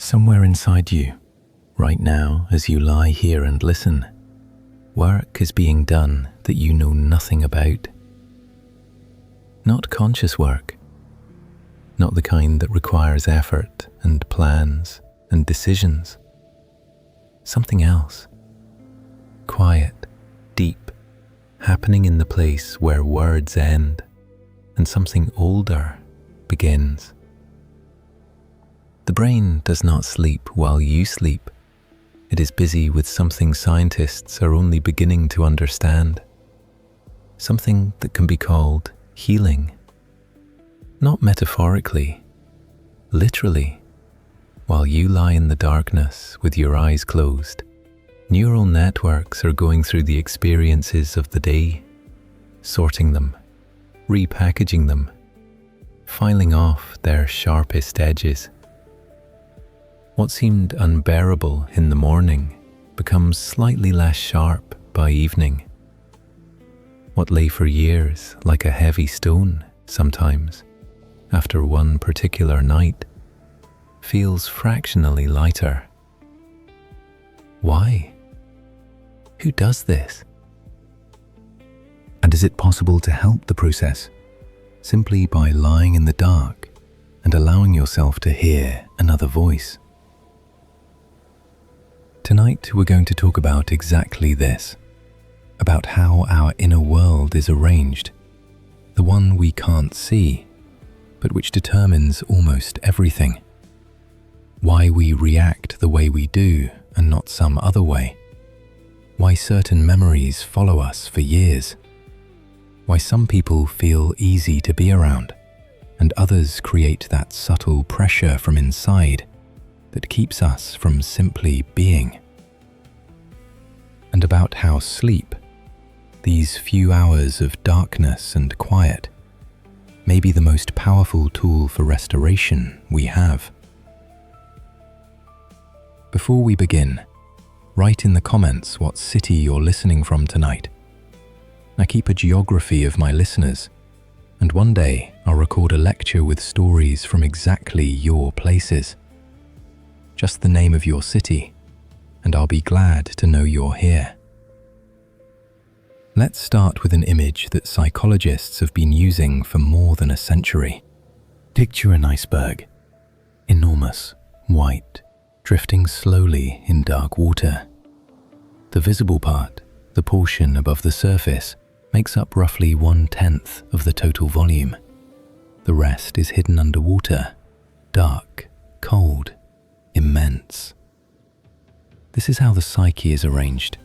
Somewhere inside you, right now as you lie here and listen, work is being done that you know nothing about. Not conscious work, not the kind that requires effort and plans and decisions. Something else, quiet, deep, happening in the place where words end and something older begins. The brain does not sleep while you sleep. It is busy with something scientists are only beginning to understand. Something that can be called healing. Not metaphorically, literally. While you lie in the darkness with your eyes closed, neural networks are going through the experiences of the day, sorting them, repackaging them, filing off their sharpest edges. What seemed unbearable in the morning becomes slightly less sharp by evening. What lay for years like a heavy stone sometimes, after one particular night, feels fractionally lighter. Why? Who does this? And is it possible to help the process simply by lying in the dark and allowing yourself to hear another voice? Tonight we're going to talk about exactly this, about how our inner world is arranged, the one we can't see, but which determines almost everything. Why we react the way we do and not some other way. Why certain memories follow us for years. Why some people feel easy to be around and others create that subtle pressure from inside that keeps us from simply being. And about how sleep, these few hours of darkness and quiet, may be the most powerful tool for restoration we have. Before we begin, write in the comments what city you're listening from tonight. I keep a geography of my listeners, and one day I'll record a lecture with stories from exactly your places. Just the name of your city, and I'll be glad to know you're here. Let's start with an image that psychologists have been using for more than a century. Picture an iceberg, enormous, white, drifting slowly in dark water. The visible part, the portion above the surface, makes up roughly 1/10 of the total volume. The rest is hidden underwater, dark, cold, immense. This is how the psyche is arranged.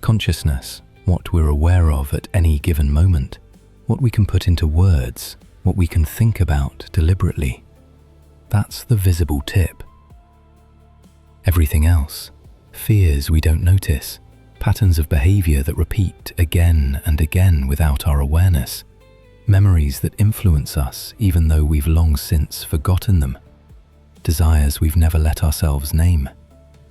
Consciousness, what we're aware of at any given moment, what we can put into words, what we can think about deliberately. That's the visible tip. Everything else, fears we don't notice, patterns of behavior that repeat again and again without our awareness, memories that influence us even though we've long since forgotten them, desires we've never let ourselves name,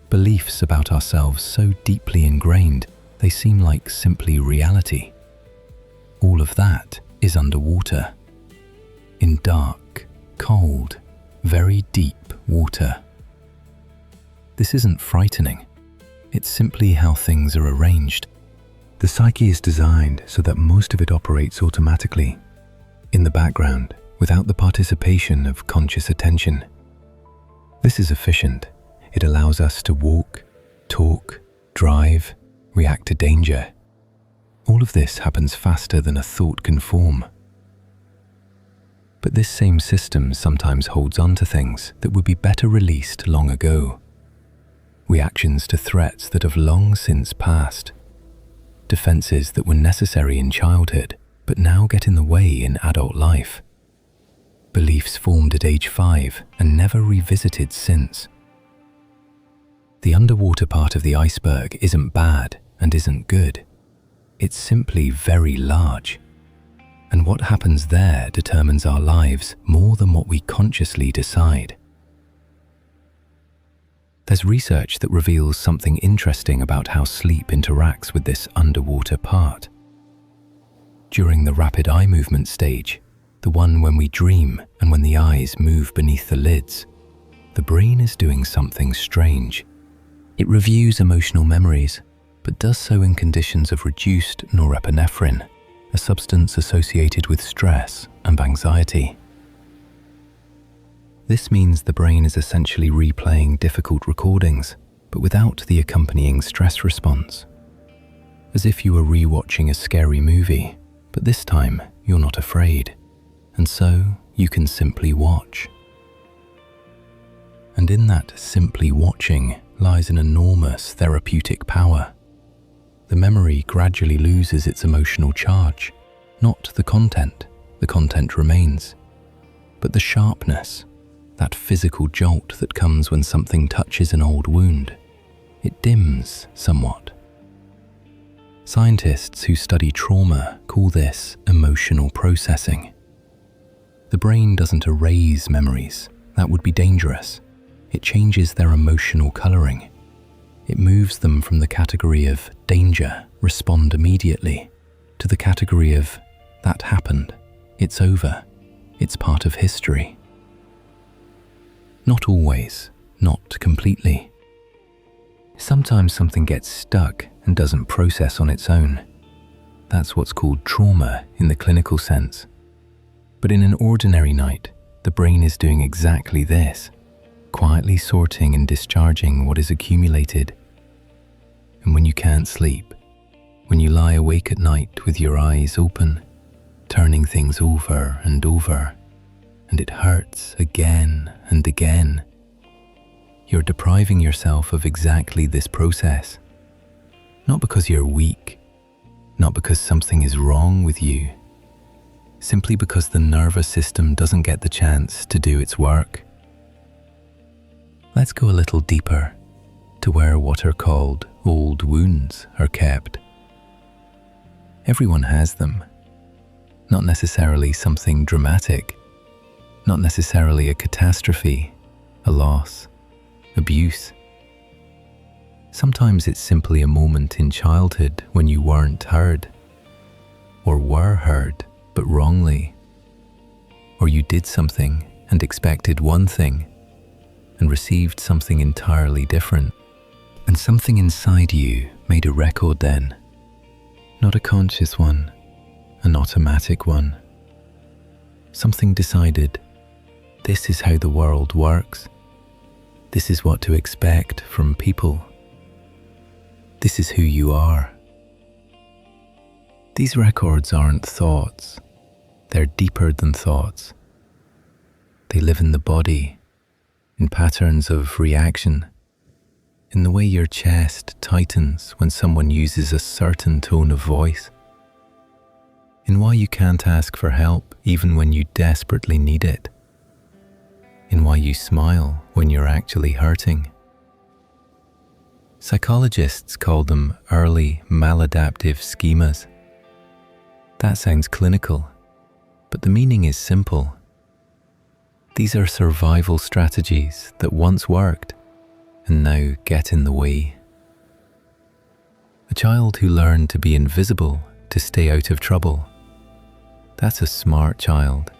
beliefs about ourselves so deeply ingrained they seem like simply reality. All of that is underwater, in dark, cold, very deep water. This isn't frightening. It's simply how things are arranged. The psyche is designed so that most of it operates automatically, in the background, without the participation of conscious attention. This is efficient. It allows us to walk, talk, drive, react to danger. All of this happens faster than a thought can form. But this same system sometimes holds on to things that would be better released long ago. Reactions to threats that have long since passed. Defenses that were necessary in childhood, but now get in the way in adult life. Beliefs formed at age 5 and never revisited since. The underwater part of the iceberg isn't bad and isn't good. It's simply very large. And what happens there determines our lives more than what we consciously decide. There's research that reveals something interesting about how sleep interacts with this underwater part. During the rapid eye movement stage, the one when we dream and when the eyes move beneath the lids, the brain is doing something strange. It reviews emotional memories, but does so in conditions of reduced norepinephrine, a substance associated with stress and anxiety. This means the brain is essentially replaying difficult recordings, but without the accompanying stress response. As if you were rewatching a scary movie, but this time you're not afraid, and so you can simply watch. And in that simply watching lies an enormous therapeutic power. The memory gradually loses its emotional charge, not the content remains, but the sharpness, that physical jolt that comes when something touches an old wound. It dims somewhat. Scientists who study trauma call this emotional processing. The brain doesn't erase memories, that would be dangerous. It changes their emotional coloring. It moves them from the category of danger, respond immediately, to the category of that happened, it's over, it's part of history. Not always, not completely. Sometimes something gets stuck and doesn't process on its own. That's what's called trauma in the clinical sense. But in an ordinary night, the brain is doing exactly this, quietly sorting and discharging what is accumulated. And when you can't sleep, when you lie awake at night with your eyes open, turning things over and over, and it hurts again and again, you're depriving yourself of exactly this process. Not because you're weak, not because something is wrong with you, simply because the nervous system doesn't get the chance to do its work. Let's go a little deeper to where what are called old wounds are kept. Everyone has them. Not necessarily something dramatic, not necessarily a catastrophe, a loss, abuse. Sometimes it's simply a moment in childhood when you weren't heard, or were heard but wrongly, or you did something and expected one thing and received something entirely different, and something inside you made a record then, not a conscious one, an automatic one. Something decided, this is how the world works. This is what to expect from people. This is who you are. These records aren't thoughts. They're deeper than thoughts. They live in the body, in patterns of reaction, in the way your chest tightens when someone uses a certain tone of voice, in why you can't ask for help even when you desperately need it, in why you smile when you're actually hurting. Psychologists call them early maladaptive schemas. That sounds clinical, but the meaning is simple. These are survival strategies that once worked and now get in the way. A child who learned to be invisible to stay out of trouble, that's a smart child.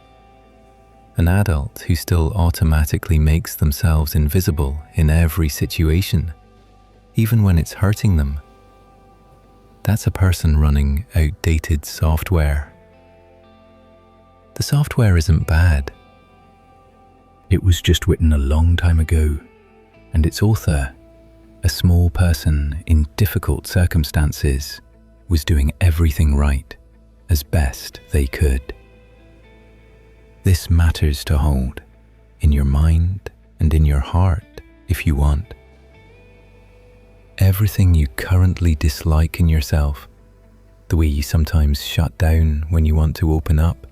An adult who still automatically makes themselves invisible in every situation, even when it's hurting them, that's a person running outdated software. The software isn't bad. It was just written a long time ago, and its author, a small person in difficult circumstances, was doing everything right, as best they could. This matters to hold, in your mind and in your heart, if you want. Everything you currently dislike in yourself, the way you sometimes shut down when you want to open up,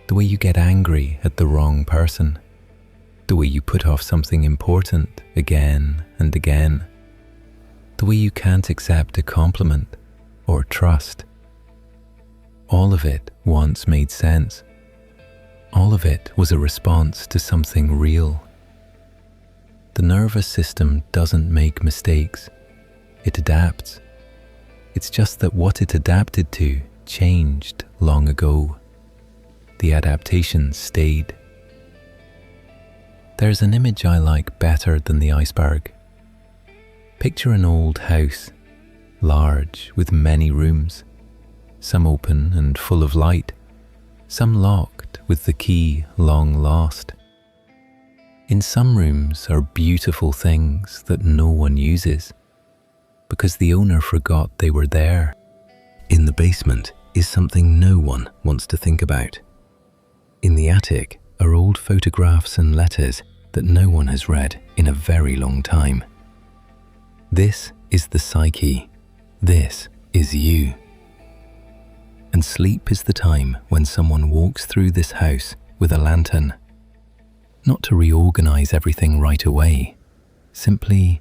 the way you get angry at the wrong person, the way you put off something important again and again, the way you can't accept a compliment or trust. All of it once made sense. All of it was a response to something real. The nervous system doesn't make mistakes. It adapts. It's just that what it adapted to changed long ago. The adaptation stayed. There's an image I like better than the iceberg. Picture an old house, large with many rooms, some open and full of light, some locked with the key long lost. In some rooms are beautiful things that no one uses, because the owner forgot they were there. In the basement is something no one wants to think about. In the attic are old photographs and letters that no one has read in a very long time. This is the psyche. This is you. And sleep is the time when someone walks through this house with a lantern, not to reorganize everything right away, simply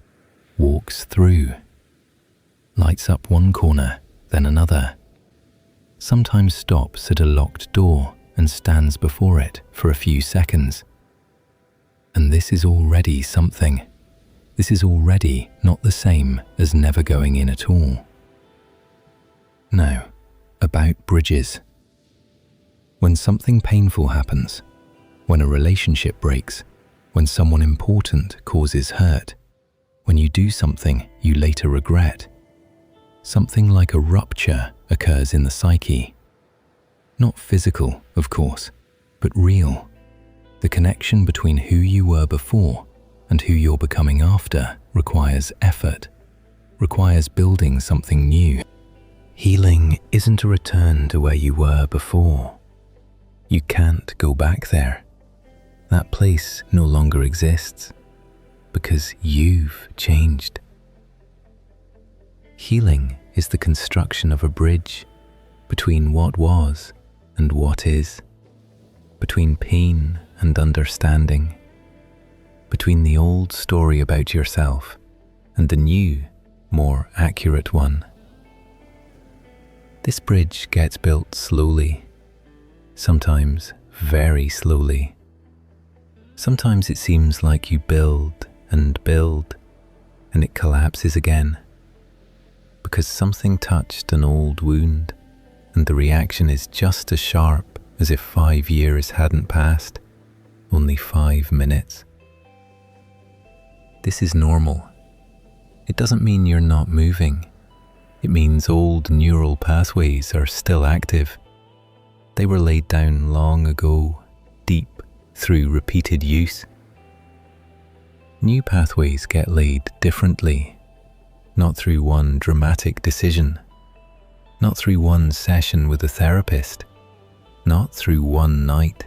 walks through, lights up one corner, then another, sometimes stops at a locked door and stands before it for a few seconds. And this is already something. This is already not the same as never going in at all. Now, about bridges. When something painful happens, when a relationship breaks, when someone important causes hurt, when you do something you later regret, something like a rupture occurs in the psyche. Not physical, of course, but real. The connection between who you were before and who you're becoming after requires effort, requires building something new. Healing isn't a return to where you were before. You can't go back there. That place no longer exists because you've changed. Healing is the construction of a bridge between what was and what is, between pain and understanding, between the old story about yourself and the new, more accurate one. This bridge gets built slowly, sometimes very slowly. Sometimes it seems like you build and it collapses again, because something touched an old wound and the reaction is just as sharp as if 5 years hadn't passed, only 5 minutes. This is normal. It doesn't mean you're not moving. It means old neural pathways are still active. They were laid down long ago, deep through repeated use. New pathways get laid differently, not through one dramatic decision, not through one session with a therapist, not through one night,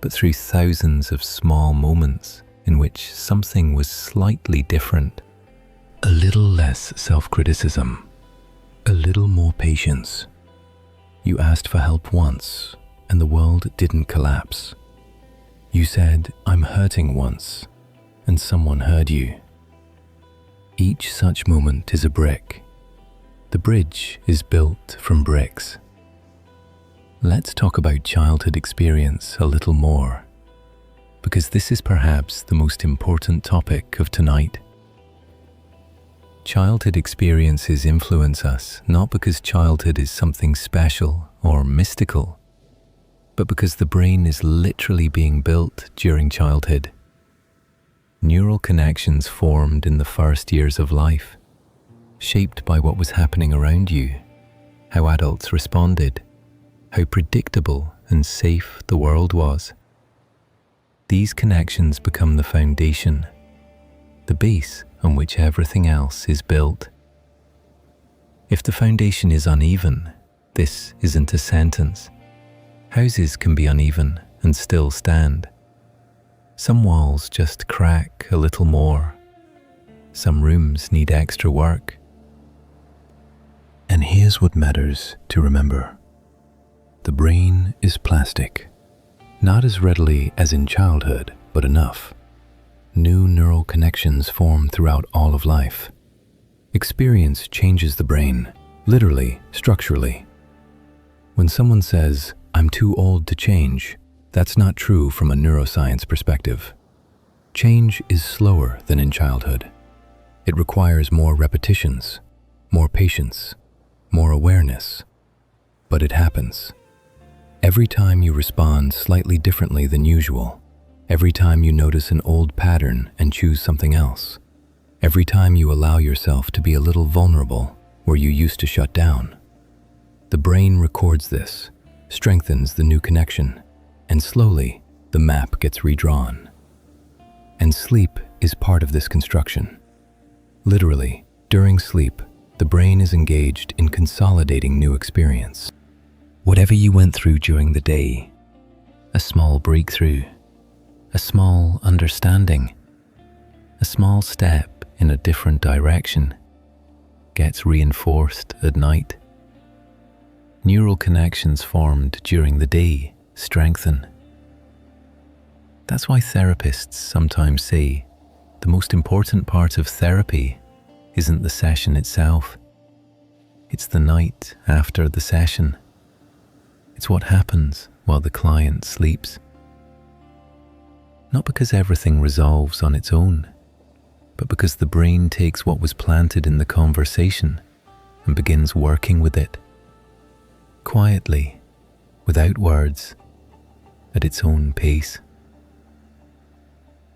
but through thousands of small moments in which something was slightly different. A little less self-criticism, a little more patience. You asked for help once, and the world didn't collapse. You said, "I'm hurting" once, and someone heard you. Each such moment is a brick. The bridge is built from bricks. Let's talk about childhood experience a little more, because this is perhaps the most important topic of tonight. Childhood experiences influence us not because childhood is something special or mystical, but because the brain is literally being built during childhood. Neural connections formed in the first years of life, shaped by what was happening around you, how adults responded, how predictable and safe the world was. These connections become the foundation, the base on which everything else is built. If the foundation is uneven, this isn't a sentence. Houses can be uneven and still stand. Some walls just crack a little more. Some rooms need extra work. And here's what matters to remember. The brain is plastic, not as readily as in childhood, but enough. New neural connections form throughout all of life. Experience changes the brain, literally, structurally. When someone says, "I'm too old to change," that's not true from a neuroscience perspective. Change is slower than in childhood. It requires more repetitions, more patience, more awareness. But it happens. Every time you respond slightly differently than usual, Every time you notice an old pattern and choose something else. Every time you allow yourself to be a little vulnerable where you used to shut down. The brain records this, strengthens the new connection, and slowly the map gets redrawn. And sleep is part of this construction. Literally, during sleep, the brain is engaged in consolidating new experience. Whatever you went through during the day, a small breakthrough, a small understanding, a small step in a different direction, gets reinforced at night. Neural connections formed during the day strengthen. That's why therapists sometimes say the most important part of therapy isn't the session itself. It's the night after the session. It's what happens while the client sleeps. Not because everything resolves on its own, but because the brain takes what was planted in the conversation and begins working with it. Quietly, without words, at its own pace.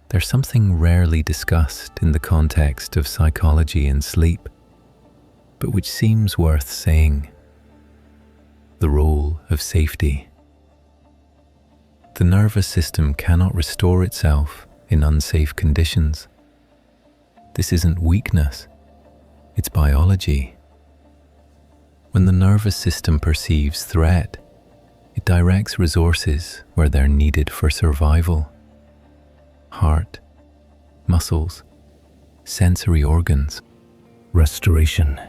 There's something rarely discussed in the context of psychology and sleep, but which seems worth saying: the role of safety. The nervous system cannot restore itself in unsafe conditions. This isn't weakness, it's biology. When the nervous system perceives threat, it directs resources where they're needed for survival. Heart, muscles, sensory organs, restoration,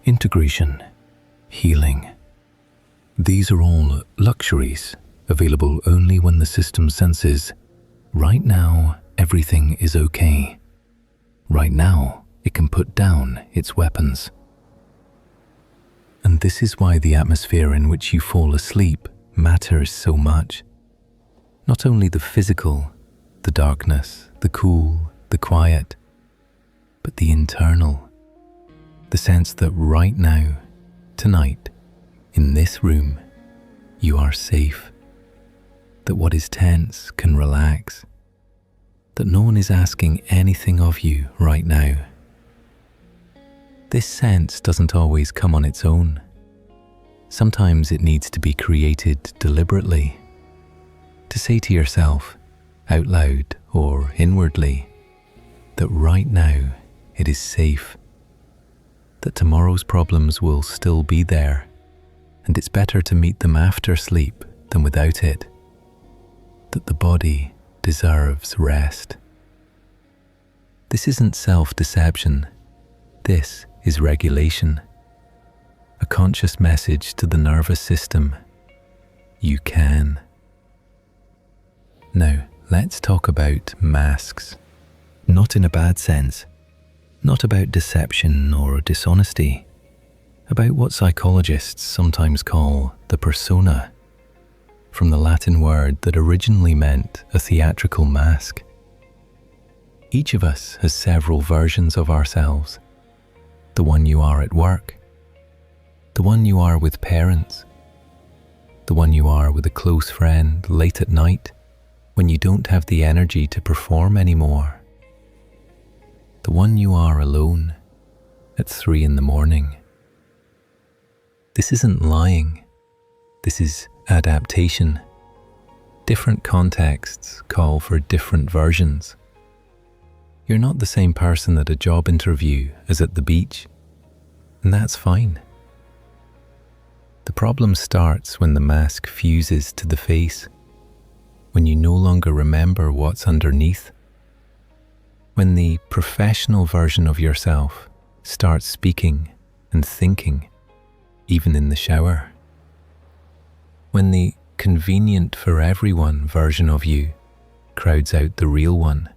integration, healing. These are all luxuries available only when the system senses, right now everything is okay. Right now it can put down its weapons. And this is why the atmosphere in which you fall asleep matters so much. Not only the physical, the darkness, the cool, the quiet, but the internal. The sense that right now, tonight, in this room, you are safe. That what is tense can relax. That no one is asking anything of you right now. This sense doesn't always come on its own. Sometimes it needs to be created deliberately. To say to yourself, out loud or inwardly, that right now it is safe. That tomorrow's problems will still be there, and it's better to meet them after sleep than without it. That the body deserves rest. This isn't self-deception. This is regulation. A conscious message to the nervous system. You can. Now, let's talk about masks. Not in a bad sense. Not about deception or dishonesty. About what psychologists sometimes call the persona, from the Latin word that originally meant a theatrical mask. Each of us has several versions of ourselves. The one you are at work, the one you are with parents, the one you are with a close friend late at night when you don't have the energy to perform anymore, the one you are alone at 3 a.m. This isn't lying, this is adaptation. Different contexts call for different versions. You're not the same person at a job interview as at the beach, and that's fine. The problem starts when the mask fuses to the face, when you no longer remember what's underneath, when the professional version of yourself starts speaking and thinking, even in the shower, when the convenient for everyone version of you crowds out the real one,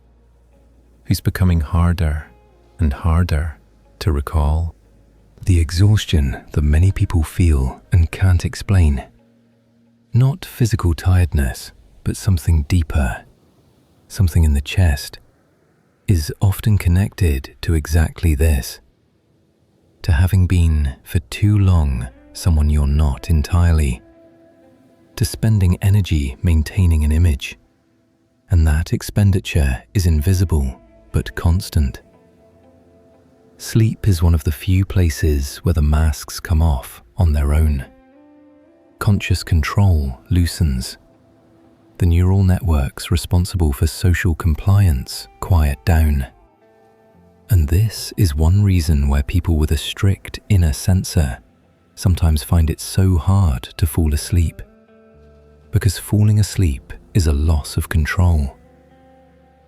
who's becoming harder and harder to recall. The exhaustion that many people feel and can't explain. Not physical tiredness, but something deeper, something in the chest, is often connected to exactly this. To having been for too long someone you're not entirely. To spending energy maintaining an image, and that expenditure is invisible but constant. Sleep is one of the few places where the masks come off on their own. Conscious control loosens. The neural networks responsible for social compliance quiet down. And this is one reason why people with a strict inner censor sometimes find it so hard to fall asleep. Because falling asleep is a loss of control.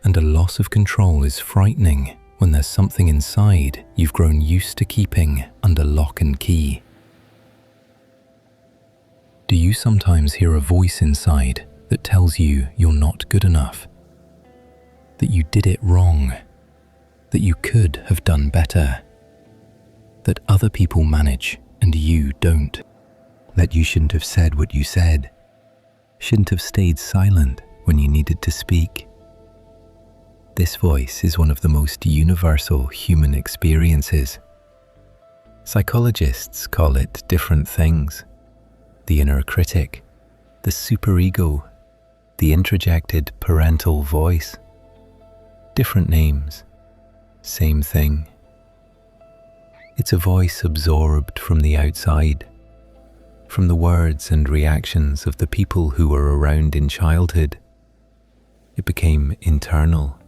And a loss of control is frightening when there's something inside you've grown used to keeping under lock and key. Do you sometimes hear a voice inside that tells you you're not good enough? That you did it wrong? That you could have done better? That other people manage and you don't? That you shouldn't have said what you said? Shouldn't have stayed silent when you needed to speak? This voice is one of the most universal human experiences. Psychologists call it different things: the inner critic, the superego, the introjected parental voice. Different names, same thing. It's a voice absorbed from the outside, from the words and reactions of the people who were around in childhood. It became internal.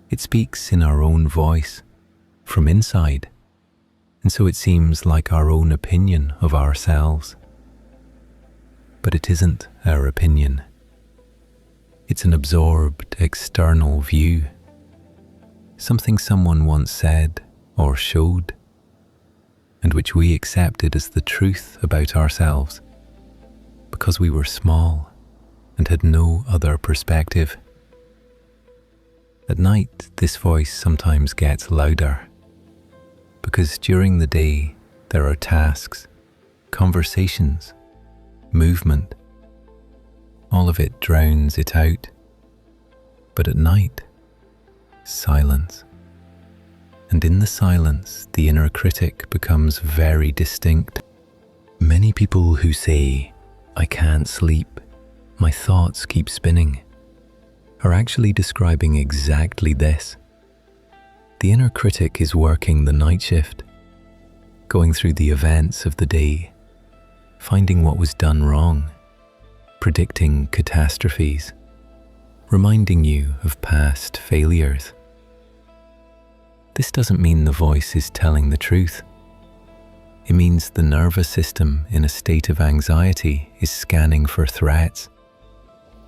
It speaks in our own voice, from inside, and so it seems like our own opinion of ourselves. But it isn't our opinion. It's an absorbed external view, something someone once said or showed, and which we accepted as the truth about ourselves because we were small and had no other perspective. At night, this voice sometimes gets louder, because during the day there are tasks, conversations, movement. All of it drowns it out. But at night, silence. And in the silence, the inner critic becomes very distinct. Many people who say, "I can't sleep, my thoughts keep spinning," are actually describing exactly this. The inner critic is working the night shift, going through the events of the day, finding what was done wrong, predicting catastrophes, reminding you of past failures. This doesn't mean the voice is telling the truth. It means the nervous system in a state of anxiety is scanning for threats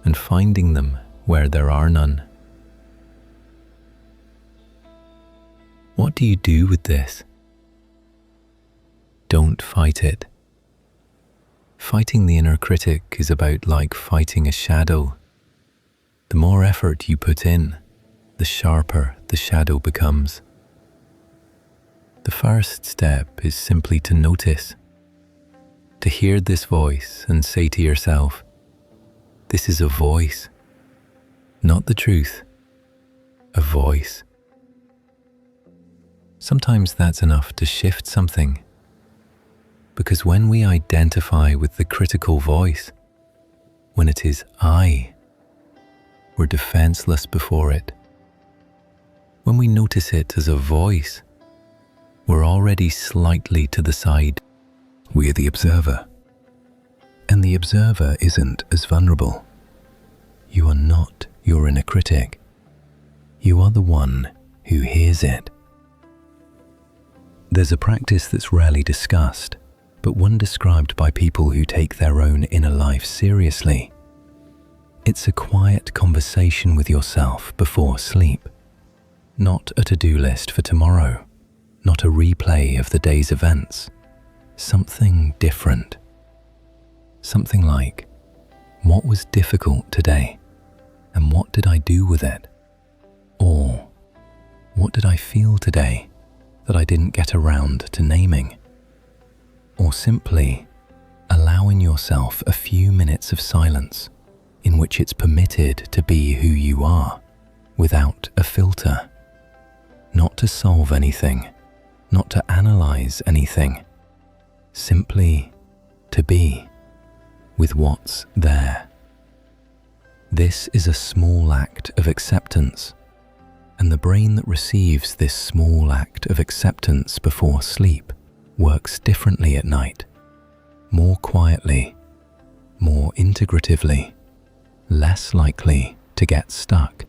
and finding them where there are none. What do you do with this? Don't fight it. Fighting the inner critic is about like fighting a shadow. The more effort you put in, the sharper the shadow becomes. The first step is simply to notice, to hear this voice and say to yourself, "This is a voice, not the truth, a voice." Sometimes that's enough to shift something, because when we identify with the critical voice, when it is I, we're defenseless before it. When we notice it as a voice, we're already slightly to the side. We're the observer, and the observer isn't as vulnerable. You are not your inner critic. You are the one who hears it. There's a practice that's rarely discussed, but one described by people who take their own inner life seriously. It's a quiet conversation with yourself before sleep. Not a to-do list for tomorrow, not a replay of the day's events. Something different. Something like, what was difficult today, and what did I do with it? Or, what did I feel today that I didn't get around to naming? Or simply allowing yourself a few minutes of silence in which it's permitted to be who you are, without a filter. Not to solve anything, not to analyze anything, simply to be with what's there. This is a small act of acceptance, and the brain that receives this small act of acceptance before sleep works differently at night, more quietly, more integratively, less likely to get stuck.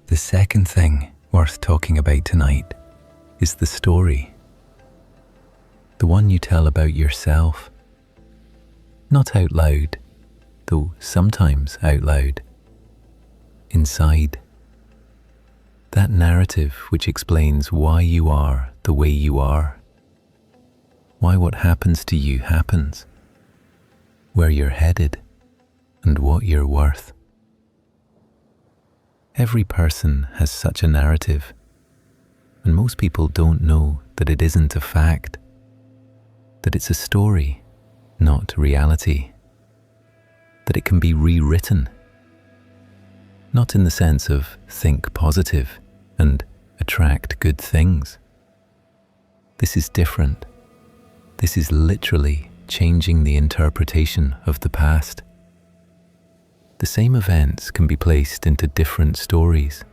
The second thing worth talking about tonight is the story. The one you tell about yourself. Not out loud, though sometimes out loud. Inside. That narrative which explains why you are the way you are. Why what happens to you happens. Where you're headed and what you're worth. Every person has such a narrative, and most people don't know that it isn't a fact, that it's a story, not reality, that it can be rewritten, not in the sense of think positive and attract good things. This is different. This is literally changing the interpretation of the past. The same events can be placed into different stories,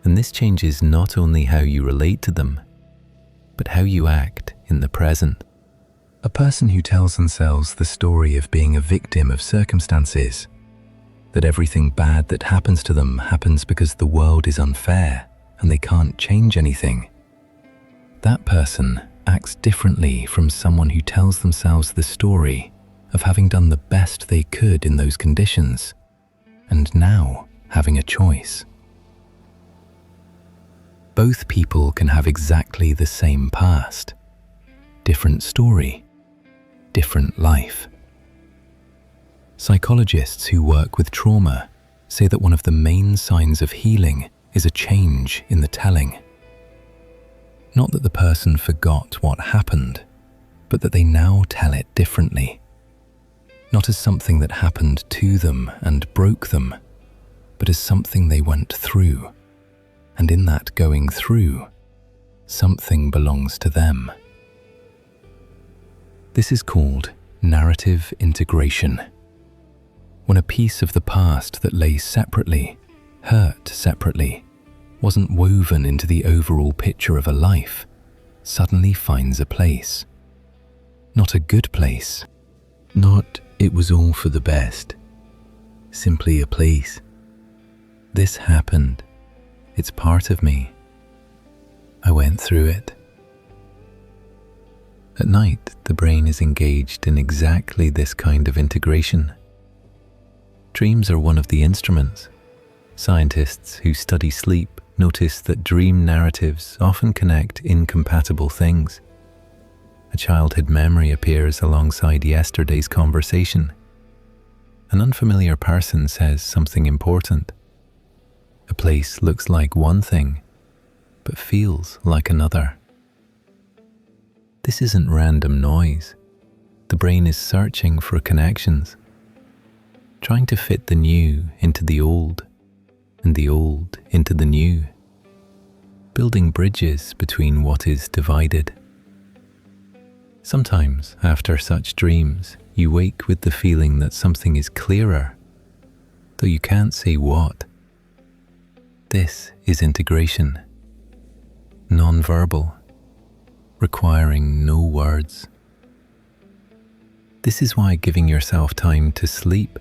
and this changes not only how you relate to them, but how you act in the present. A person who tells themselves the story of being a victim of circumstances, that everything bad that happens to them happens because the world is unfair and they can't change anything, that person acts differently from someone who tells themselves the story of having done the best they could in those conditions, and now having a choice. Both people can have exactly the same past, different story, different life. Psychologists who work with trauma say that one of the main signs of healing is a change in the telling. Not that the person forgot what happened, but that they now tell it differently. Not as something that happened to them and broke them, but as something they went through. And in that going through, something belongs to them. This is called narrative integration. When a piece of the past that lay separately, hurt separately, wasn't woven into the overall picture of a life, suddenly finds a place. Not a good place. Not it was all for the best. Simply a place. This happened. It's part of me. I went through it. At night, the brain is engaged in exactly this kind of integration. Dreams are one of the instruments. Scientists who study sleep notice that dream narratives often connect incompatible things. A childhood memory appears alongside yesterday's conversation. An unfamiliar person says something important. A place looks like one thing, but feels like another. This isn't random noise. The brain is searching for connections, trying to fit the new into the old, and the old into the new, building bridges between what is divided. Sometimes, after such dreams, you wake with the feeling that something is clearer, though you can't say what. This is integration, non-verbal, requiring no words. This is why giving yourself time to sleep,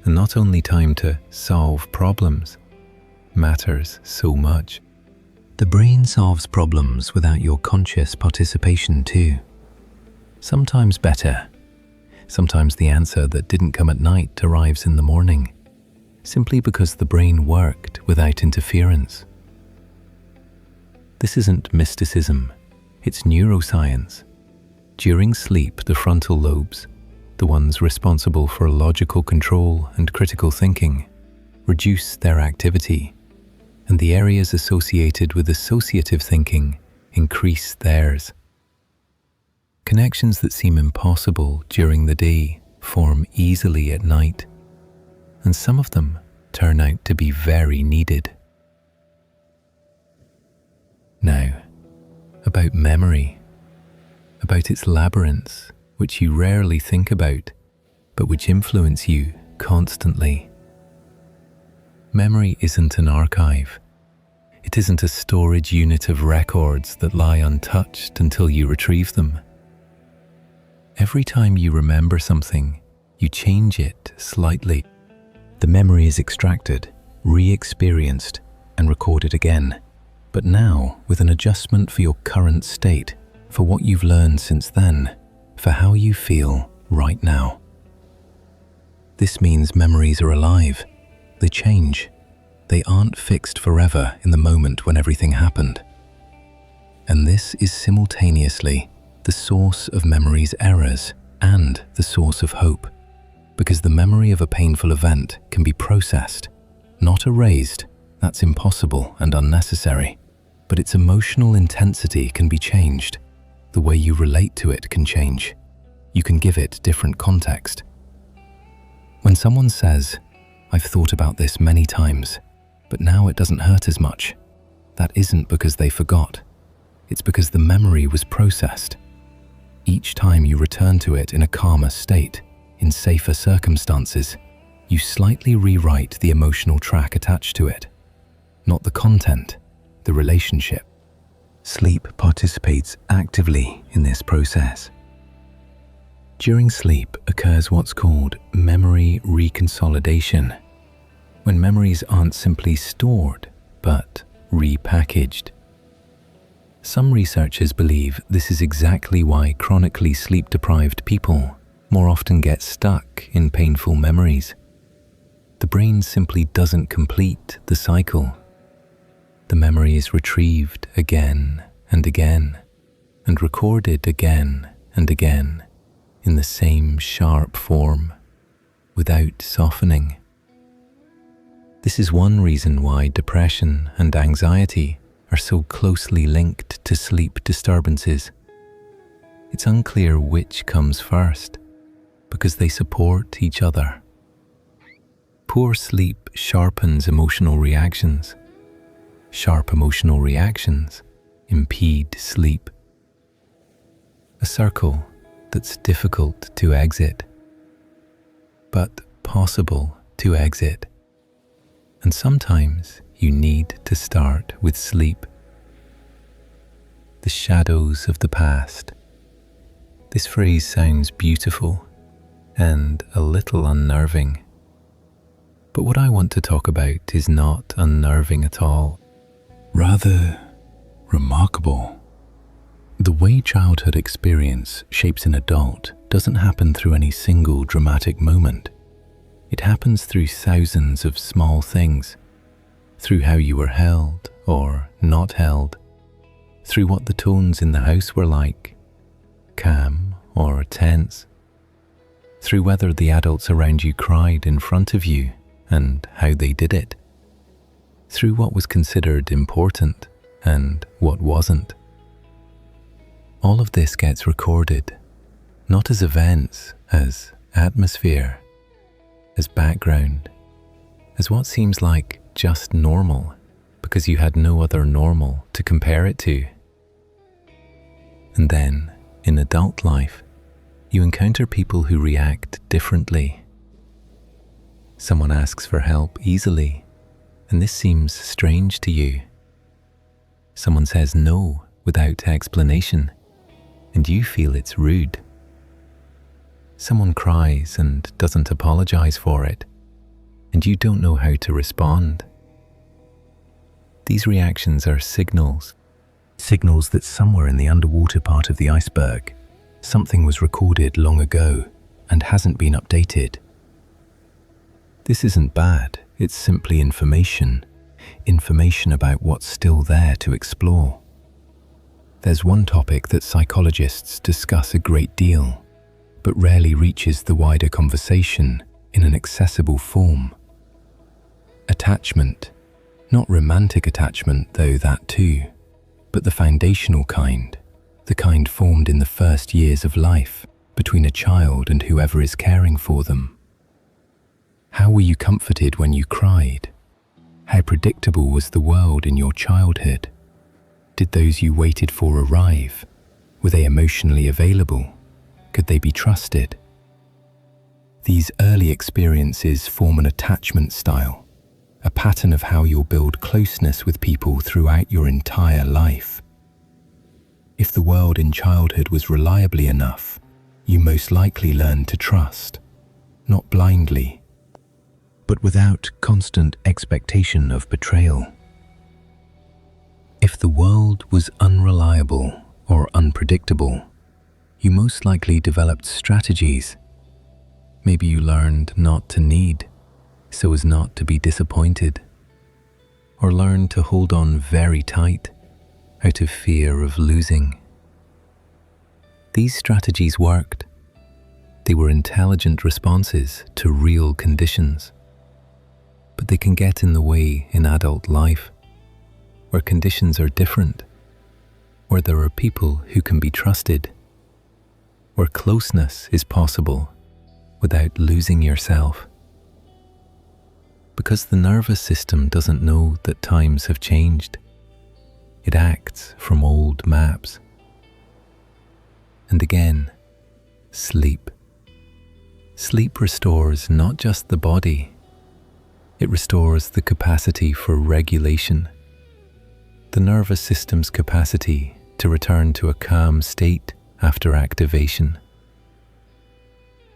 and not only time to solve problems, matters so much. The brain solves problems without your conscious participation too. Sometimes better. Sometimes the answer that didn't come at night arrives in the morning, simply because the brain worked without interference. This isn't mysticism, it's neuroscience. During sleep, the frontal lobes, the ones responsible for logical control and critical thinking, reduce their activity, and the areas associated with associative thinking increase theirs. Connections that seem impossible during the day form easily at night, and some of them turn out to be very needed. Now, about memory, about its labyrinths, which you rarely think about, but which influence you constantly. Memory isn't an archive. It isn't a storage unit of records that lie untouched until you retrieve them. Every time you remember something, you change it slightly. The memory is extracted, re-experienced, and recorded again, but now with an adjustment for your current state, for what you've learned since then, for how you feel right now. This means memories are alive. They change. They aren't fixed forever in the moment when everything happened. And this is simultaneously the source of memory's errors and the source of hope, because the memory of a painful event can be processed, not erased. That's impossible and unnecessary, but its emotional intensity can be changed. The way you relate to it can change. You can give it different context. When someone says, "I've thought about this many times, but now it doesn't hurt as much," that isn't because they forgot. It's because the memory was processed. Each time you return to it in a calmer state, in safer circumstances, you slightly rewrite the emotional track attached to it. Not the content, the relationship. Sleep participates actively in this process. During sleep occurs what's called memory reconsolidation, when memories aren't simply stored, but repackaged. Some researchers believe this is exactly why chronically sleep-deprived people more often get stuck in painful memories. The brain simply doesn't complete the cycle. The memory is retrieved again and again, and recorded again and again, in the same sharp form, without softening. This is one reason why depression and anxiety are so closely linked to sleep disturbances. It's unclear which comes first, because they support each other. Poor sleep sharpens emotional reactions. Sharp emotional reactions impede sleep. A circle that's difficult to exit, but possible to exit. And sometimes you need to start with sleep. The shadows of the past. This phrase sounds beautiful and a little unnerving. But what I want to talk about is not unnerving at all. Rather remarkable. The way childhood experience shapes an adult doesn't happen through any single dramatic moment. It happens through thousands of small things, through how you were held or not held, through what the tones in the house were like, calm or tense, through whether the adults around you cried in front of you and how they did it, through what was considered important and what wasn't. All of this gets recorded, not as events, as atmosphere, as background, as what seems like just normal, because you had no other normal to compare it to. And then, in adult life, you encounter people who react differently. Someone asks for help easily, and this seems strange to you. Someone says no without explanation, and you feel it's rude. Someone cries and doesn't apologize for it, and you don't know how to respond. These reactions are signals that somewhere in the underwater part of the iceberg, something was recorded long ago and hasn't been updated. This isn't bad, it's simply information about what's still there to explore. There's one topic that psychologists discuss a great deal, but rarely reaches the wider conversation in an accessible form. Attachment. Not romantic attachment, though that too, but the foundational kind, the kind formed in the first years of life between a child and whoever is caring for them. How were you comforted when you cried? How predictable was the world in your childhood? Did those you waited for arrive? Were they emotionally available? Could they be trusted? These early experiences form an attachment style, a pattern of how you'll build closeness with people throughout your entire life. If the world in childhood was reliably enough, you most likely learned to trust, not blindly, but without constant expectation of betrayal. If the world was unreliable or unpredictable, you most likely developed strategies. Maybe you learned not to need, so as not to be disappointed, or learned to hold on very tight out of fear of losing. These strategies worked. They were intelligent responses to real conditions. But they can get in the way in adult life, where conditions are different, where there are people who can be trusted, where closeness is possible without losing yourself. Because the nervous system doesn't know that times have changed. It acts from old maps. And again, sleep. Sleep restores not just the body, it restores the capacity for regulation, the nervous system's capacity to return to a calm state after activation.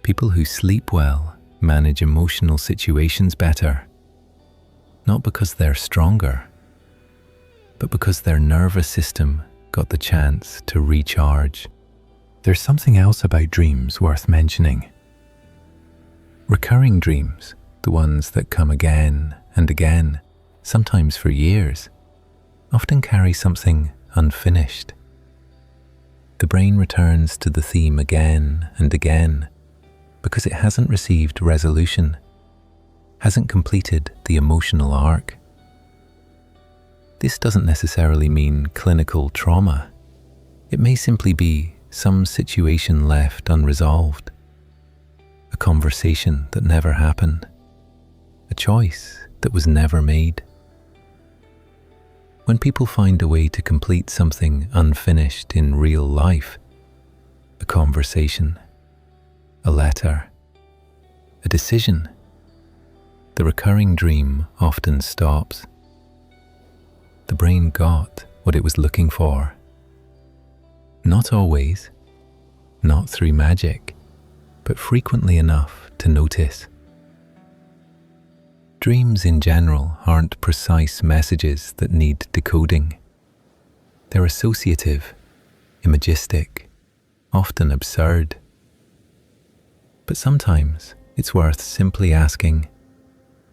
People who sleep well manage emotional situations better, not because they're stronger, but because their nervous system got the chance to recharge. There's something else about dreams worth mentioning. Recurring dreams, the ones that come again and again, sometimes for years, often carry something unfinished. The brain returns to the theme again and again because it hasn't received resolution, hasn't completed the emotional arc. This doesn't necessarily mean clinical trauma. It may simply be some situation left unresolved, a conversation that never happened, a choice that was never made. When people find a way to complete something unfinished in real life, a conversation, a letter, a decision, the recurring dream often stops. The brain got what it was looking for. Not always, not through magic, but frequently enough to notice. Dreams in general aren't precise messages that need decoding. They're associative, imagistic, often absurd. But sometimes it's worth simply asking,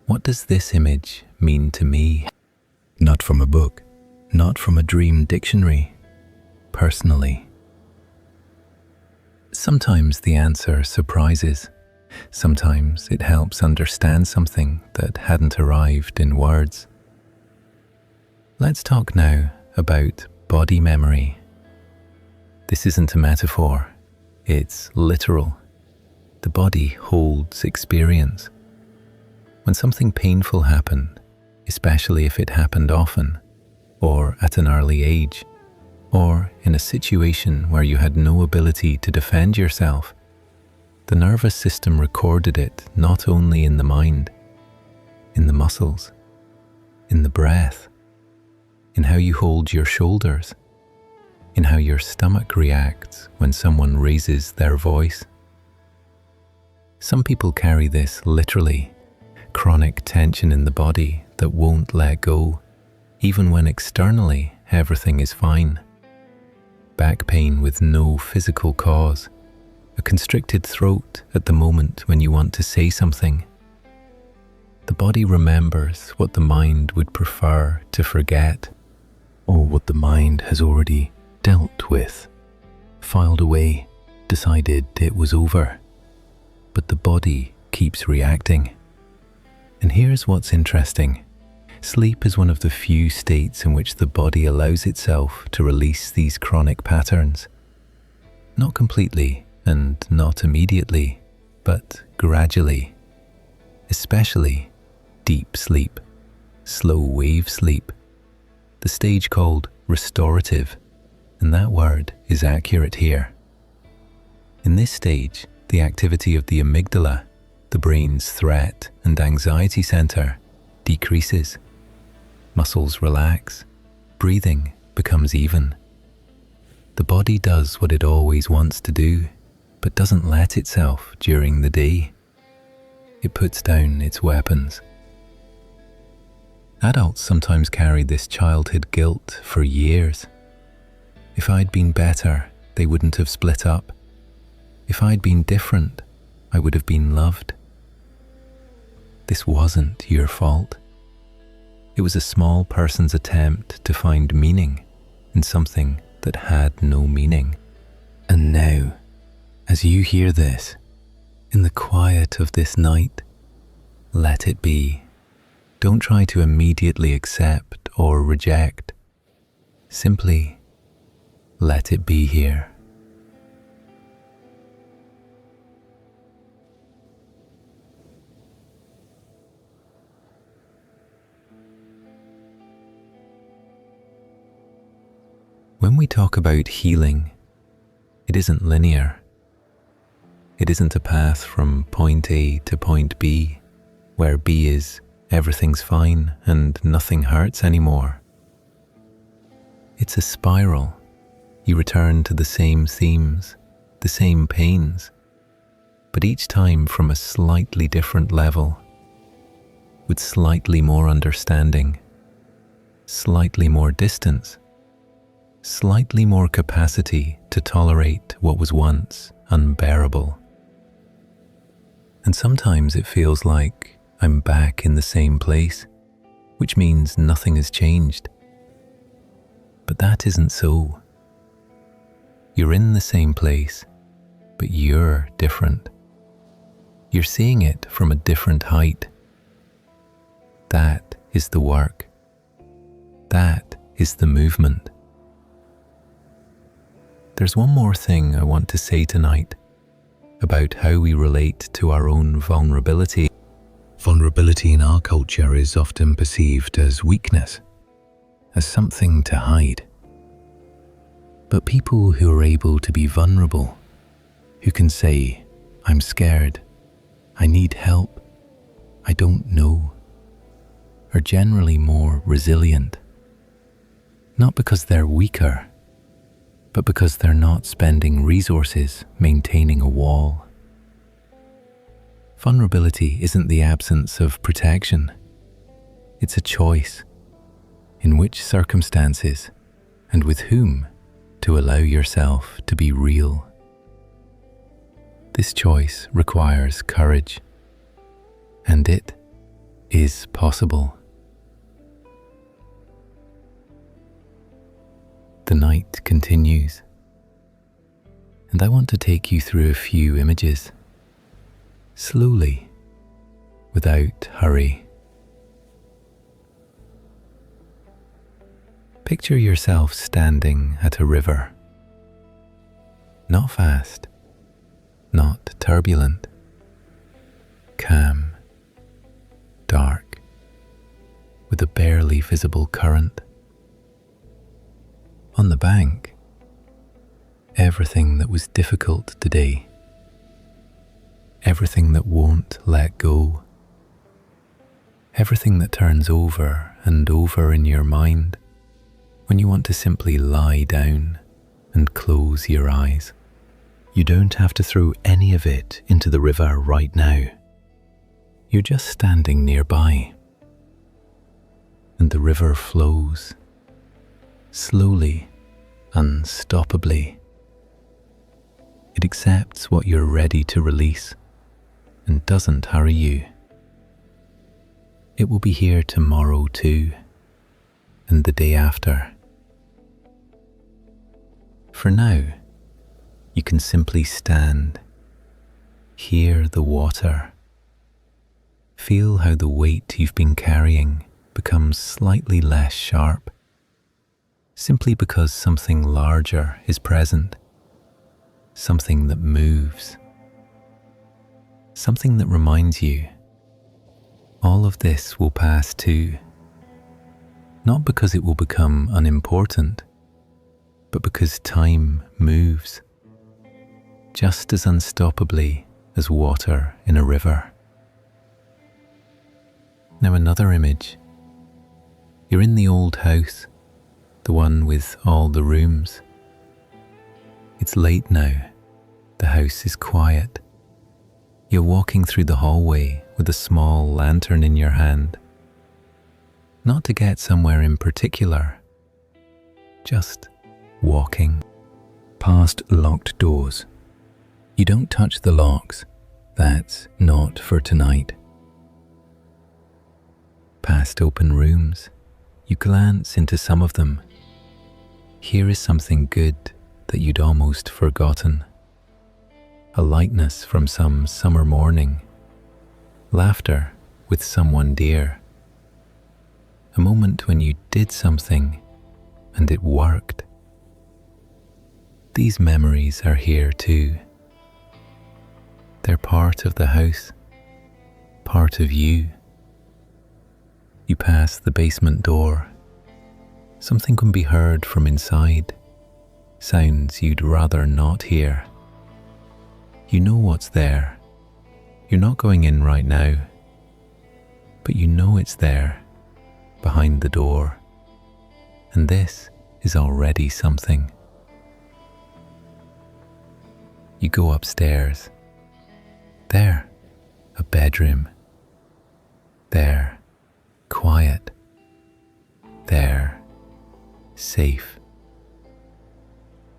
what does this image mean to me? Not from a book, not from a dream dictionary, personally. Sometimes the answer surprises. Sometimes it helps understand something that hadn't arrived in words. Let's talk now about body memory. This isn't a metaphor, it's literal. The body holds experience. When something painful happened, especially if it happened often, or at an early age, or in a situation where you had no ability to defend yourself, the nervous system recorded it not only in the mind, in the muscles, in the breath, in how you hold your shoulders, in how your stomach reacts when someone raises their voice. Some people carry this literally, chronic tension in the body that won't let go, even when externally everything is fine. Back pain with no physical cause, a constricted throat at the moment when you want to say something. The body remembers what the mind would prefer to forget, or what the mind has already dealt with, filed away, decided it was over. But the body keeps reacting. And here's what's interesting. Sleep is one of the few states in which the body allows itself to release these chronic patterns. Not completely and not immediately, but gradually. Especially deep sleep, slow wave sleep, the stage called restorative, and that word is accurate here. In this stage, the activity of the amygdala, the brain's threat and anxiety center, decreases, muscles relax, breathing becomes even. The body does what it always wants to do, but doesn't let itself during the day. It puts down its weapons. Adults sometimes carry this childhood guilt for years. If I'd been better, they wouldn't have split up. If I'd been different, I would have been loved. This wasn't your fault. It was a small person's attempt to find meaning in something that had no meaning. And now, as you hear this, in the quiet of this night, let it be. Don't try to immediately accept or reject. Simply let it be here. When we talk about healing, it isn't linear. It isn't a path from point A to point B, where B is everything's fine and nothing hurts anymore. It's a spiral. You return to the same themes, the same pains, but each time from a slightly different level, with slightly more understanding, slightly more distance, slightly more capacity to tolerate what was once unbearable. And sometimes it feels like I'm back in the same place, which means nothing has changed. But that isn't so. You're in the same place, but you're different. You're seeing it from a different height. That is the work. That is the movement. There's one more thing I want to say tonight about how we relate to our own vulnerability. Vulnerability in our culture is often perceived as weakness, as something to hide. But people who are able to be vulnerable, who can say, I'm scared, I need help, I don't know, are generally more resilient. Not because they're weaker, but because they're not spending resources maintaining a wall. Vulnerability isn't the absence of protection. It's a choice in which circumstances and with whom to allow yourself to be real. This choice requires courage, and it is possible. The night continues, and I want to take you through a few images, slowly, without hurry. Picture yourself standing at a river, not fast, not turbulent, calm, dark, with a barely visible current. On the bank, everything that was difficult today, everything that won't let go, everything that turns over and over in your mind when you want to simply lie down and close your eyes. You don't have to throw any of it into the river right now. You're just standing nearby, and the river flows slowly, unstoppably. It accepts what you're ready to release and doesn't hurry you. It will be here tomorrow too, and the day after. For now, you can simply stand, hear the water, feel how the weight you've been carrying becomes slightly less sharp, simply because something larger is present, something that moves, something that reminds you, all of this will pass too, not because it will become unimportant, but because time moves, just as unstoppably as water in a river. Now another image. You're in the old house, the one with all the rooms. It's late now. The house is quiet. You're walking through the hallway with a small lantern in your hand. Not to get somewhere in particular, just walking past locked doors. You don't touch the locks. That's not for tonight. Past open rooms, you glance into some of them. Here is something good that you'd almost forgotten. A lightness from some summer morning. Laughter with someone dear. A moment when you did something and it worked. These memories are here too. They're part of the house, part of you. You pass the basement door. Something can be heard from inside, sounds you'd rather not hear. You know what's there. You're not going in right now, but you know it's there, behind the door. And this is already something. You go upstairs. There, a bedroom. There, quiet. There, safe.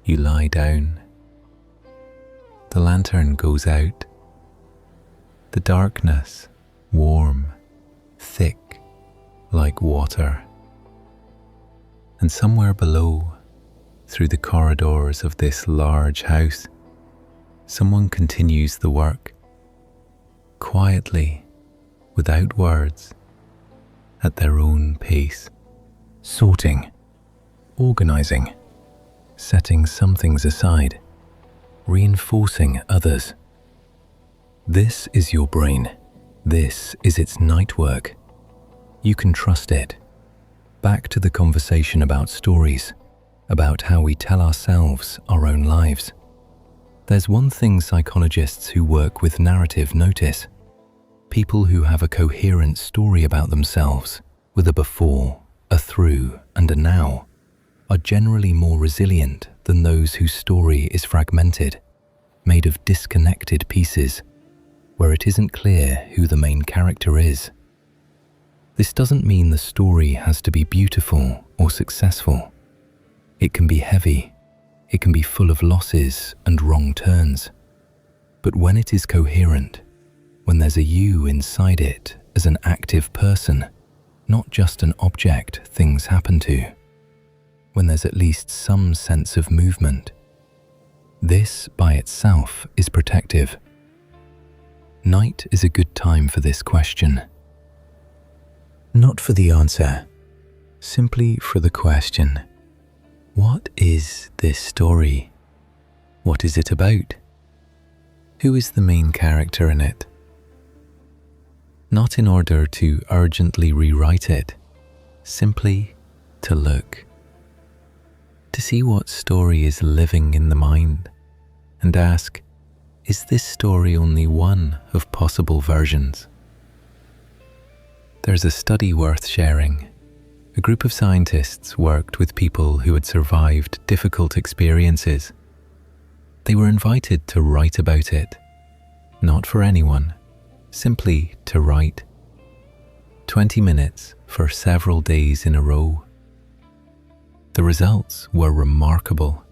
You lie down. The lantern goes out. The darkness, warm, thick, like water. And somewhere below, through the corridors of this large house, someone continues the work, quietly, without words, at their own pace, sorting, organizing, setting some things aside, reinforcing others. This is your brain. This is its night work. You can trust it. Back to the conversation about stories, about how we tell ourselves our own lives. There's one thing psychologists who work with narrative notice. People who have a coherent story about themselves, with a before, a through, and a now, are generally more resilient than those whose story is fragmented, made of disconnected pieces, where it isn't clear who the main character is. This doesn't mean the story has to be beautiful or successful. It can be heavy. It can be full of losses and wrong turns. But when it is coherent, when there's a you inside it as an active person, not just an object things happen to, when there's at least some sense of movement, this by itself is protective. Night is a good time for this question. Not for the answer, simply for the question. What is this story? What is it about? Who is the main character in it? Not in order to urgently rewrite it, simply to look. To see what story is living in the mind, and ask, is this story only one of possible versions? There's a study worth sharing. A group of scientists worked with people who had survived difficult experiences. They were invited to write about it, not for anyone, simply to write. 20 minutes for several days in a row. The results were remarkable.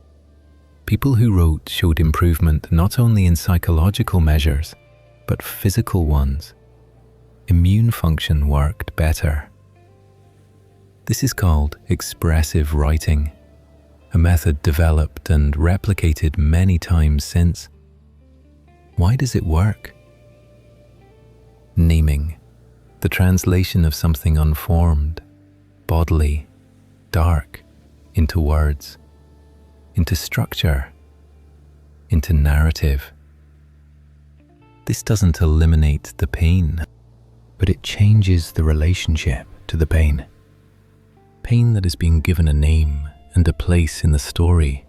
People who wrote showed improvement not only in psychological measures, but physical ones. Immune function worked better. This is called expressive writing, a method developed and replicated many times since. Why does it work? Naming, the translation of something unformed, bodily, dark, into words, into structure, into narrative. This doesn't eliminate the pain, but it changes the relationship to the pain. Pain that has been given a name and a place in the story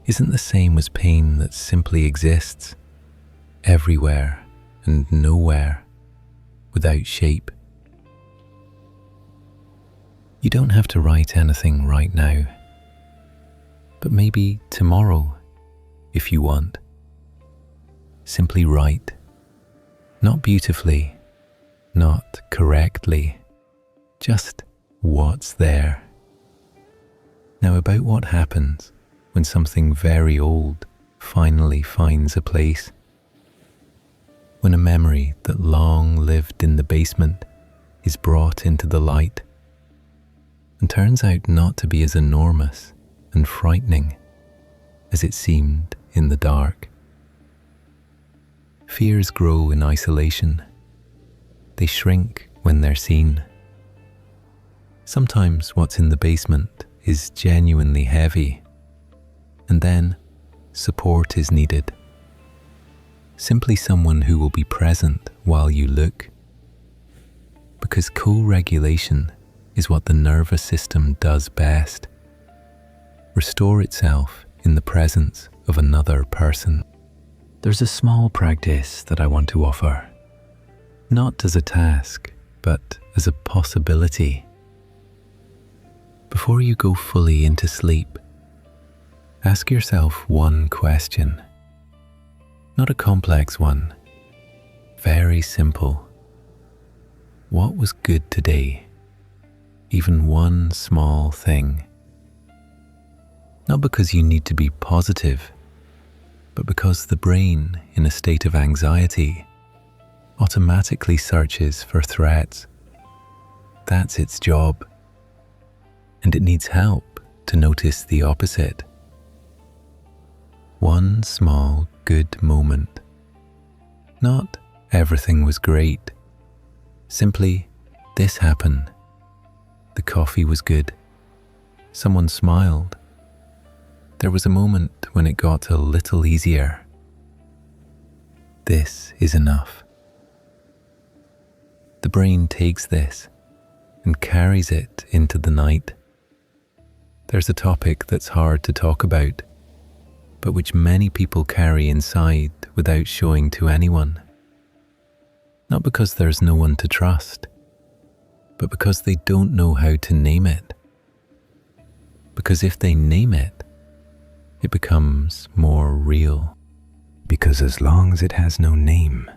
isn't the same as pain that simply exists, everywhere and nowhere, without shape, You don't have to write anything right now, but maybe tomorrow, if you want. Simply write, not beautifully, not correctly, just what's there. Now, about what happens when something very old finally finds a place. When a memory that long lived in the basement is brought into the light and turns out not to be as enormous and frightening as it seemed in the dark. Fears grow in isolation. They shrink when they're seen. Sometimes what's in the basement is genuinely heavy, and then support is needed. Simply someone who will be present while you look. Because co-regulation is what the nervous system does best. Restore itself in the presence of another person. There's a small practice that I want to offer, not as a task, but as a possibility. Before you go fully into sleep, ask yourself one question. Not a complex one, very simple. What was good today? Even one small thing. Not because you need to be positive, but because the brain, in a state of anxiety, automatically searches for threats. That's its job. And it needs help to notice the opposite. One small good moment. Not everything was great. Simply, this happened. The coffee was good. Someone smiled. There was a moment when it got a little easier. This is enough. The brain takes this and carries it into the night. There's a topic that's hard to talk about, but which many people carry inside without showing to anyone. Not because there's no one to trust, but because they don't know how to name it. Because if they name it, it becomes more real. Because as long as it has no name,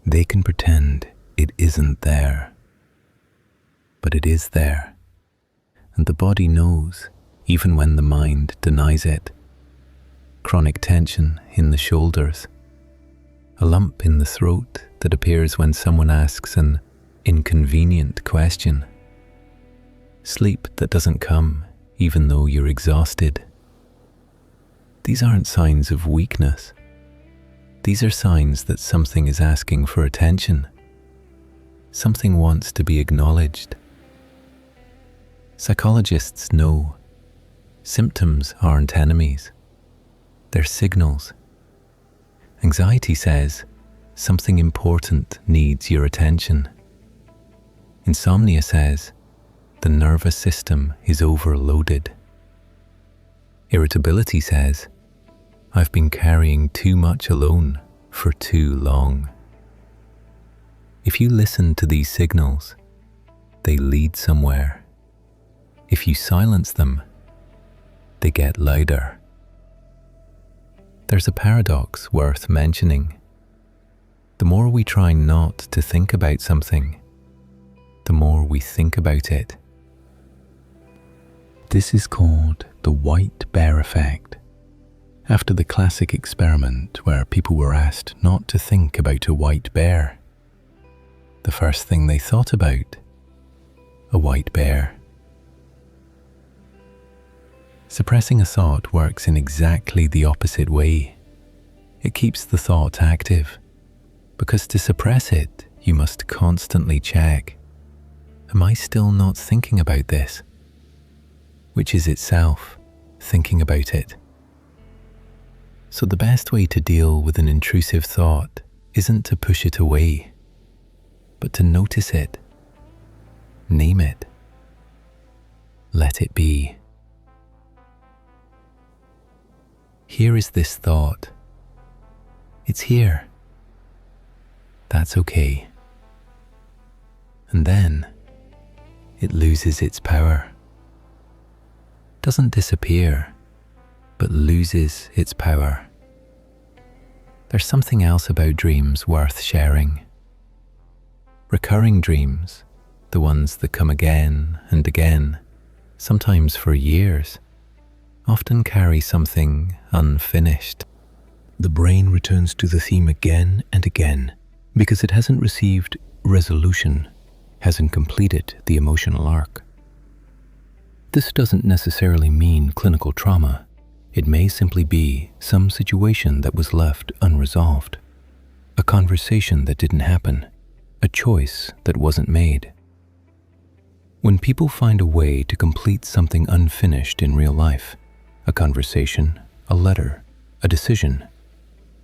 they can pretend it isn't there. But it is there, and the body knows, even when the mind denies it. Chronic tension in the shoulders, a lump in the throat that appears when someone asks an inconvenient question, sleep that doesn't come even though you're exhausted. These aren't signs of weakness. These are signs that something is asking for attention. Something wants to be acknowledged. Psychologists know symptoms aren't enemies. They're signals. Anxiety says something important needs your attention. Insomnia says the nervous system is overloaded. Irritability says I've been carrying too much alone for too long. If you listen to these signals, they lead somewhere. If you silence them, they get louder. There's a paradox worth mentioning. The more we try not to think about something, the more we think about it. This is called the white bear effect, after the classic experiment where people were asked not to think about a white bear. The first thing they thought about, a white bear. Suppressing a thought works in exactly the opposite way. It keeps the thought active, because to suppress it, you must constantly check, am I still not thinking about this? Which is itself thinking about it. So the best way to deal with an intrusive thought isn't to push it away, but to notice it, name it, let it be. Here is this thought. It's here. That's okay. And then it loses its power. Doesn't disappear, but loses its power. There's something else about dreams worth sharing. Recurring dreams, the ones that come again and again, sometimes for years, often carry something unfinished. The brain returns to the theme again and again because it hasn't received resolution, hasn't completed the emotional arc. This doesn't necessarily mean clinical trauma. It may simply be some situation that was left unresolved, a conversation that didn't happen, a choice that wasn't made. When people find a way to complete something unfinished in real life, a conversation, a letter, a decision,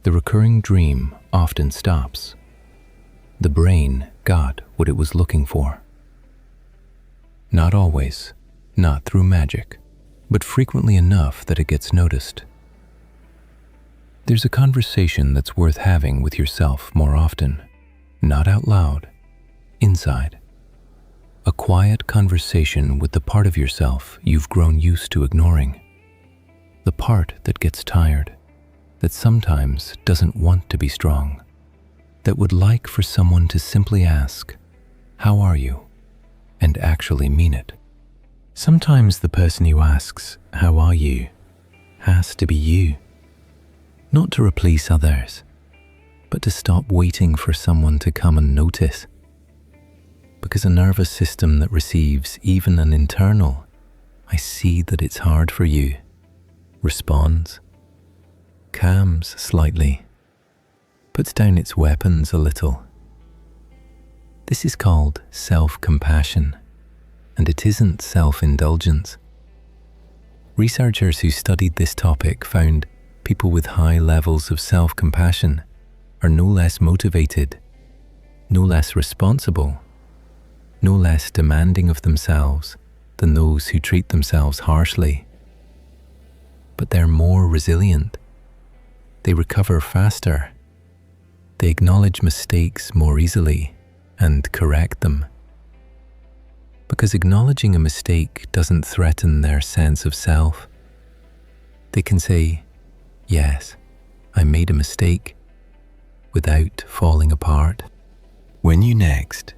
the recurring dream often stops. The brain got what it was looking for. Not always, not through magic, but frequently enough that it gets noticed. There's a conversation that's worth having with yourself more often, not out loud, inside. A quiet conversation with the part of yourself you've grown used to ignoring. The part that gets tired, that sometimes doesn't want to be strong, that would like for someone to simply ask, "How are you?" and actually mean it. Sometimes the person who asks, "How are you?" has to be you. Not to replace others, but to stop waiting for someone to come and notice. Because a nervous system that receives even an internal, "I see that it's hard for you," responds, calms slightly, puts down its weapons a little. This is called self-compassion, and it isn't self-indulgence. Researchers who studied this topic found people with high levels of self-compassion are no less motivated, no less responsible, no less demanding of themselves than those who treat themselves harshly. But they're more resilient. They recover faster. They acknowledge mistakes more easily and correct them. Because acknowledging a mistake doesn't threaten their sense of self. They can say, "Yes, I made a mistake," without falling apart. When you next,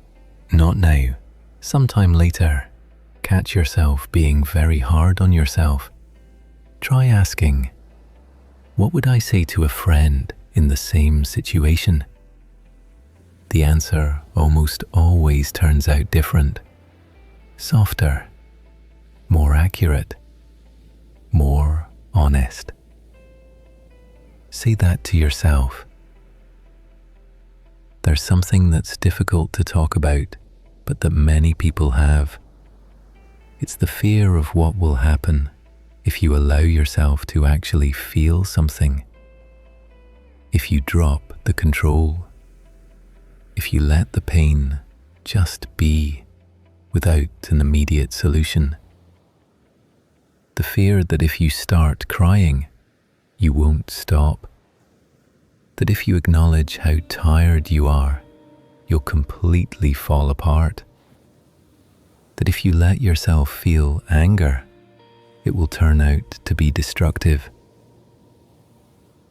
not now, sometime later, catch yourself being very hard on yourself, try asking, "What would I say to a friend in the same situation?" The answer almost always turns out different, softer, more accurate, more honest. Say that to yourself. There's something that's difficult to talk about, but that many people have. It's the fear of what will happen if you allow yourself to actually feel something. If you drop the control. If you let the pain just be without an immediate solution. The fear that if you start crying, you won't stop. That if you acknowledge how tired you are, you'll completely fall apart. That if you let yourself feel anger, it will turn out to be destructive.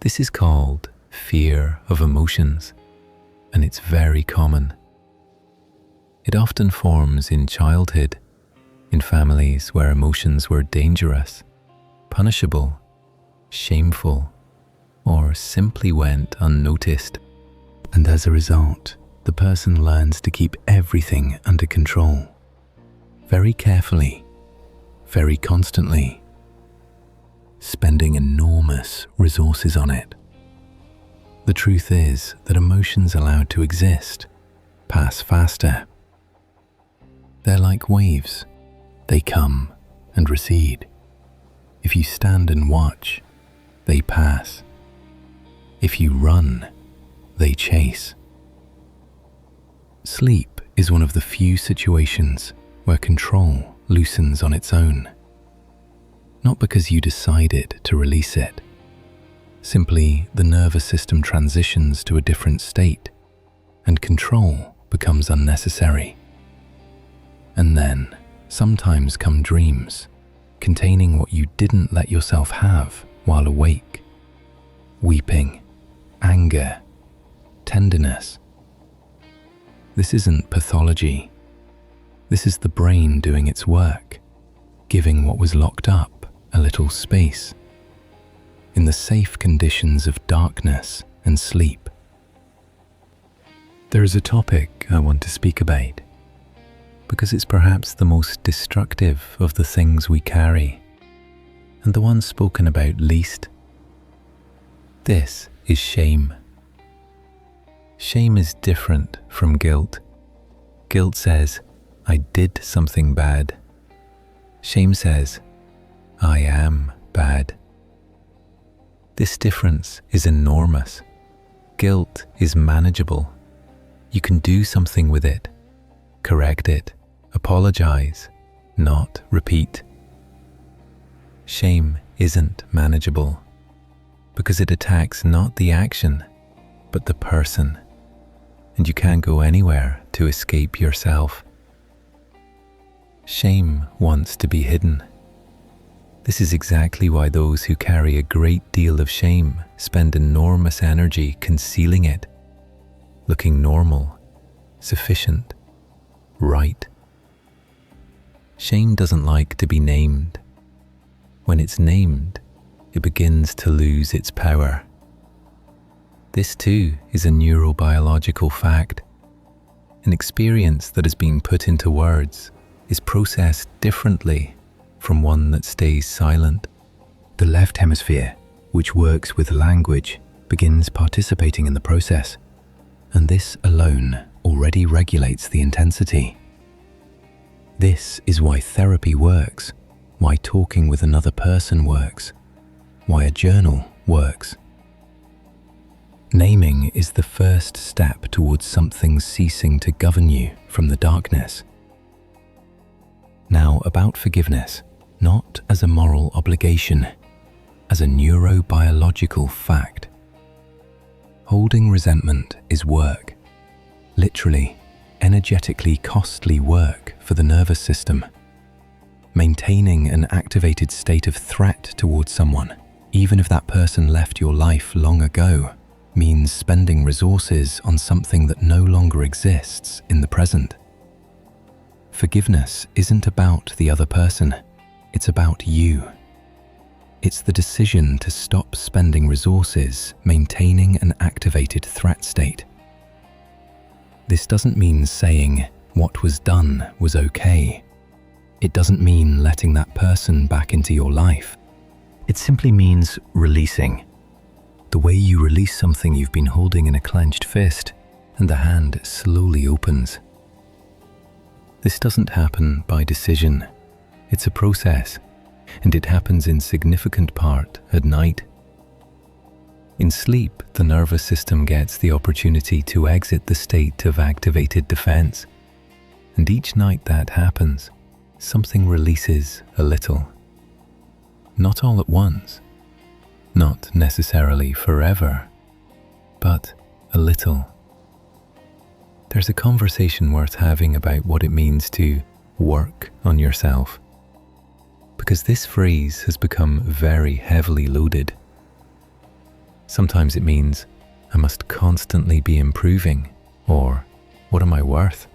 This is called fear of emotions, and it's very common. It often forms in childhood, in families where emotions were dangerous, punishable, shameful, or simply went unnoticed. And as a result, the person learns to keep everything under control, very carefully, very constantly, spending enormous resources on it. The truth is that emotions allowed to exist pass faster. They're like waves. They come and recede. If you stand and watch, they pass. If you run, they chase. Sleep is one of the few situations where control loosens on its own. Not because you decided to release it. Simply, the nervous system transitions to a different state, and control becomes unnecessary. And then, Sometimes come dreams, containing what you didn't let yourself have while awake. Weeping, anger, tenderness. This isn't pathology. This is the brain doing its work, giving what was locked up a little space, in the safe conditions of darkness and sleep. There is a topic I want to speak about, because it's perhaps the most destructive of the things we carry, and the one spoken about least. This is shame. Shame is different from guilt. Guilt says, I did something bad. Shame says, I am bad. This difference is enormous. Guilt is manageable. You can do something with it, correct it, apologize, not repeat. Shame isn't manageable because it attacks not the action, but the person, and you can't go anywhere to escape yourself. Shame wants to be hidden. This is exactly why those who carry a great deal of shame spend enormous energy concealing it, looking normal, sufficient, right. Shame doesn't like to be named. When it's named, it begins to lose its power. This too is a neurobiological fact. An experience that has been put into words is processed differently from one that stays silent. The left hemisphere, which works with language, begins participating in the process, and this alone already regulates the intensity. This is why therapy works, why talking with another person works, why a journal works. Naming is the first step towards something ceasing to govern you from the darkness. Now about forgiveness, not as a moral obligation, as a neurobiological fact. Holding resentment is work, literally, energetically costly work for the nervous system. Maintaining an activated state of threat towards someone, even if that person left your life long ago, means spending resources on something that no longer exists in the present. Forgiveness isn't about the other person, it's about you. It's the decision to stop spending resources maintaining an activated threat state. This doesn't mean saying what was done was okay. It doesn't mean letting that person back into your life. It simply means releasing. The way you release something you've been holding in a clenched fist, and the hand slowly opens. This doesn't happen by decision. It's a process, and it happens in significant part at night. In sleep, the nervous system gets the opportunity to exit the state of activated defense, and each night that happens, something releases a little. Not all at once, not necessarily forever, but a little. There's a conversation worth having about what it means to work on yourself, because this phrase has become very heavily loaded. Sometimes it means I must constantly be improving, or what am I worth?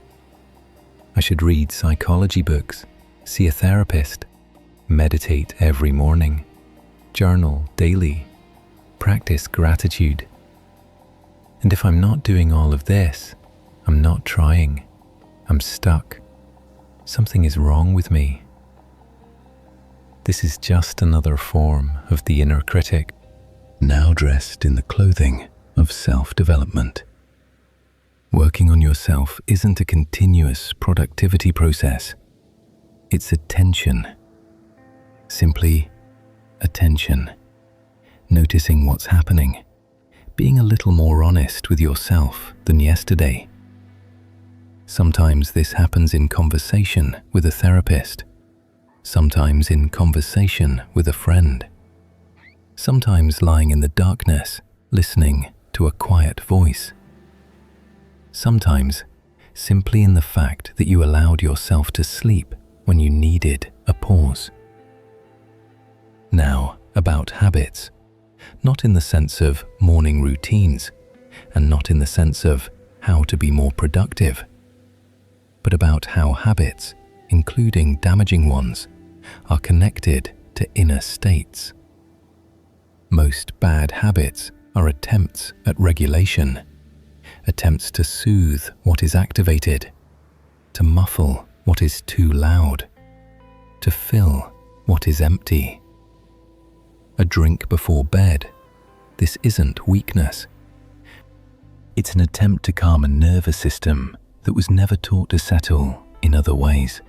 I should read psychology books, see a therapist, meditate every morning, journal daily, practice gratitude. And if I'm not doing all of this, I'm not trying, I'm stuck. Something is wrong with me. This is just another form of the inner critic, now dressed in the clothing of self-development. Working on yourself isn't a continuous productivity process. It's attention. Simply attention. Noticing what's happening. Being a little more honest with yourself than yesterday. Sometimes this happens in conversation with a therapist. Sometimes in conversation with a friend. Sometimes lying in the darkness, listening to a quiet voice. Sometimes simply in the fact that you allowed yourself to sleep when you needed a pause. Now, about habits, not in the sense of morning routines, and not in the sense of how to be more productive, but about how habits, including damaging ones, are connected to inner states. Most bad habits are attempts at regulation, attempts to soothe what is activated, to muffle what is too loud, to fill what is empty. A drink before bed, this isn't weakness. It's an attempt to calm a nervous system that was never taught to settle in other ways.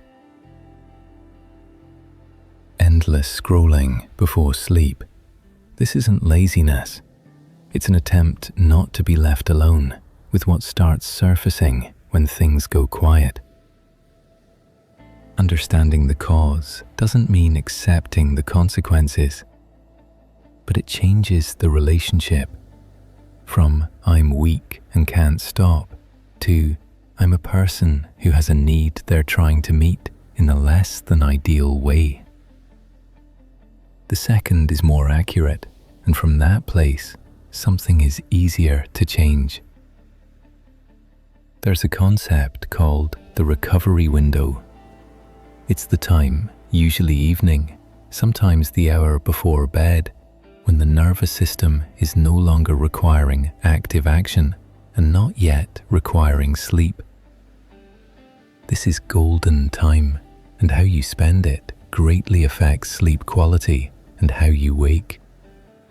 Endless scrolling before sleep, this isn't laziness. It's an attempt not to be left alone with what starts surfacing when things go quiet. Understanding the cause doesn't mean accepting the consequences, but it changes the relationship from "I'm weak and can't stop" to "I'm a person who has a need they're trying to meet in a less than ideal way." The second is more accurate, and from that place, something is easier to change. There's a concept called the recovery window. It's the time, usually evening, sometimes the hour before bed, when the nervous system is no longer requiring active action and not yet requiring sleep. This is golden time, and how you spend it greatly affects sleep quality and how you wake.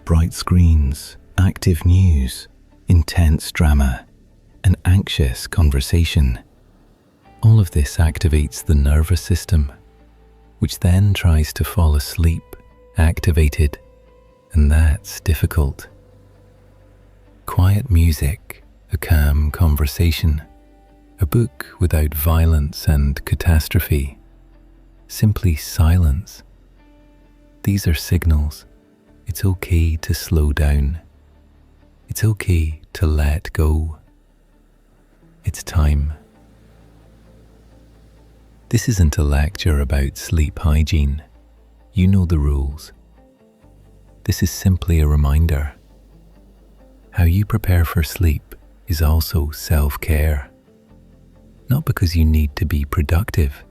Bright screens, active news, intense drama, and anxious conversation. All of this activates the nervous system, which then tries to fall asleep, activated, and that's difficult. Quiet music, a calm conversation, a book without violence and catastrophe, simply silence. These are signals. It's okay to slow down. It's okay to let go. It's time. This isn't a lecture about sleep hygiene. You know the rules. This is simply a reminder. How you prepare for sleep is also self-care. Not because you need to be productive,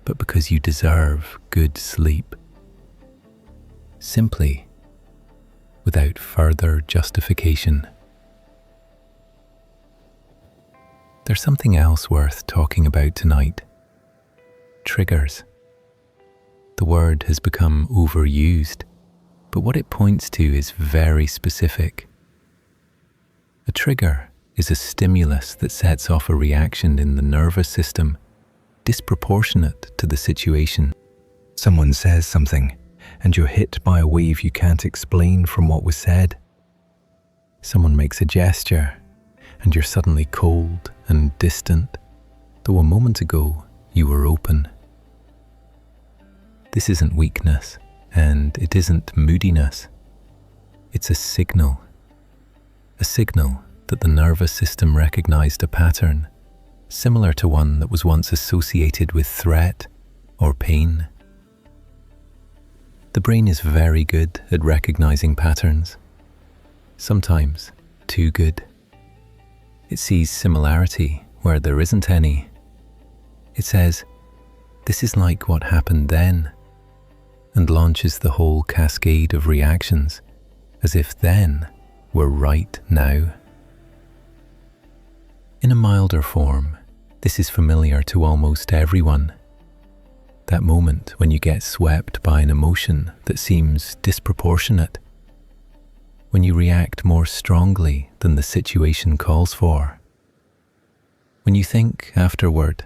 but because you deserve good sleep. Simply, without further justification. There's something else worth talking about tonight. Triggers. The word has become overused, but what it points to is very specific. A trigger is a stimulus that sets off a reaction in the nervous system disproportionate to the situation. Someone says something, and you're hit by a wave you can't explain from what was said. Someone makes a gesture, and you're suddenly cold and distant, though a moment ago you were open. This isn't weakness, and it isn't moodiness. It's a signal that the nervous system recognized a pattern, similar to one that was once associated with threat or pain. The brain is very good at recognizing patterns, sometimes too good. It sees similarity where there isn't any. It says, "This is like what happened then," and launches the whole cascade of reactions as if then were right now. In a milder form, this is familiar to almost everyone. That moment when you get swept by an emotion that seems disproportionate, when you react more strongly than the situation calls for, when you think afterward,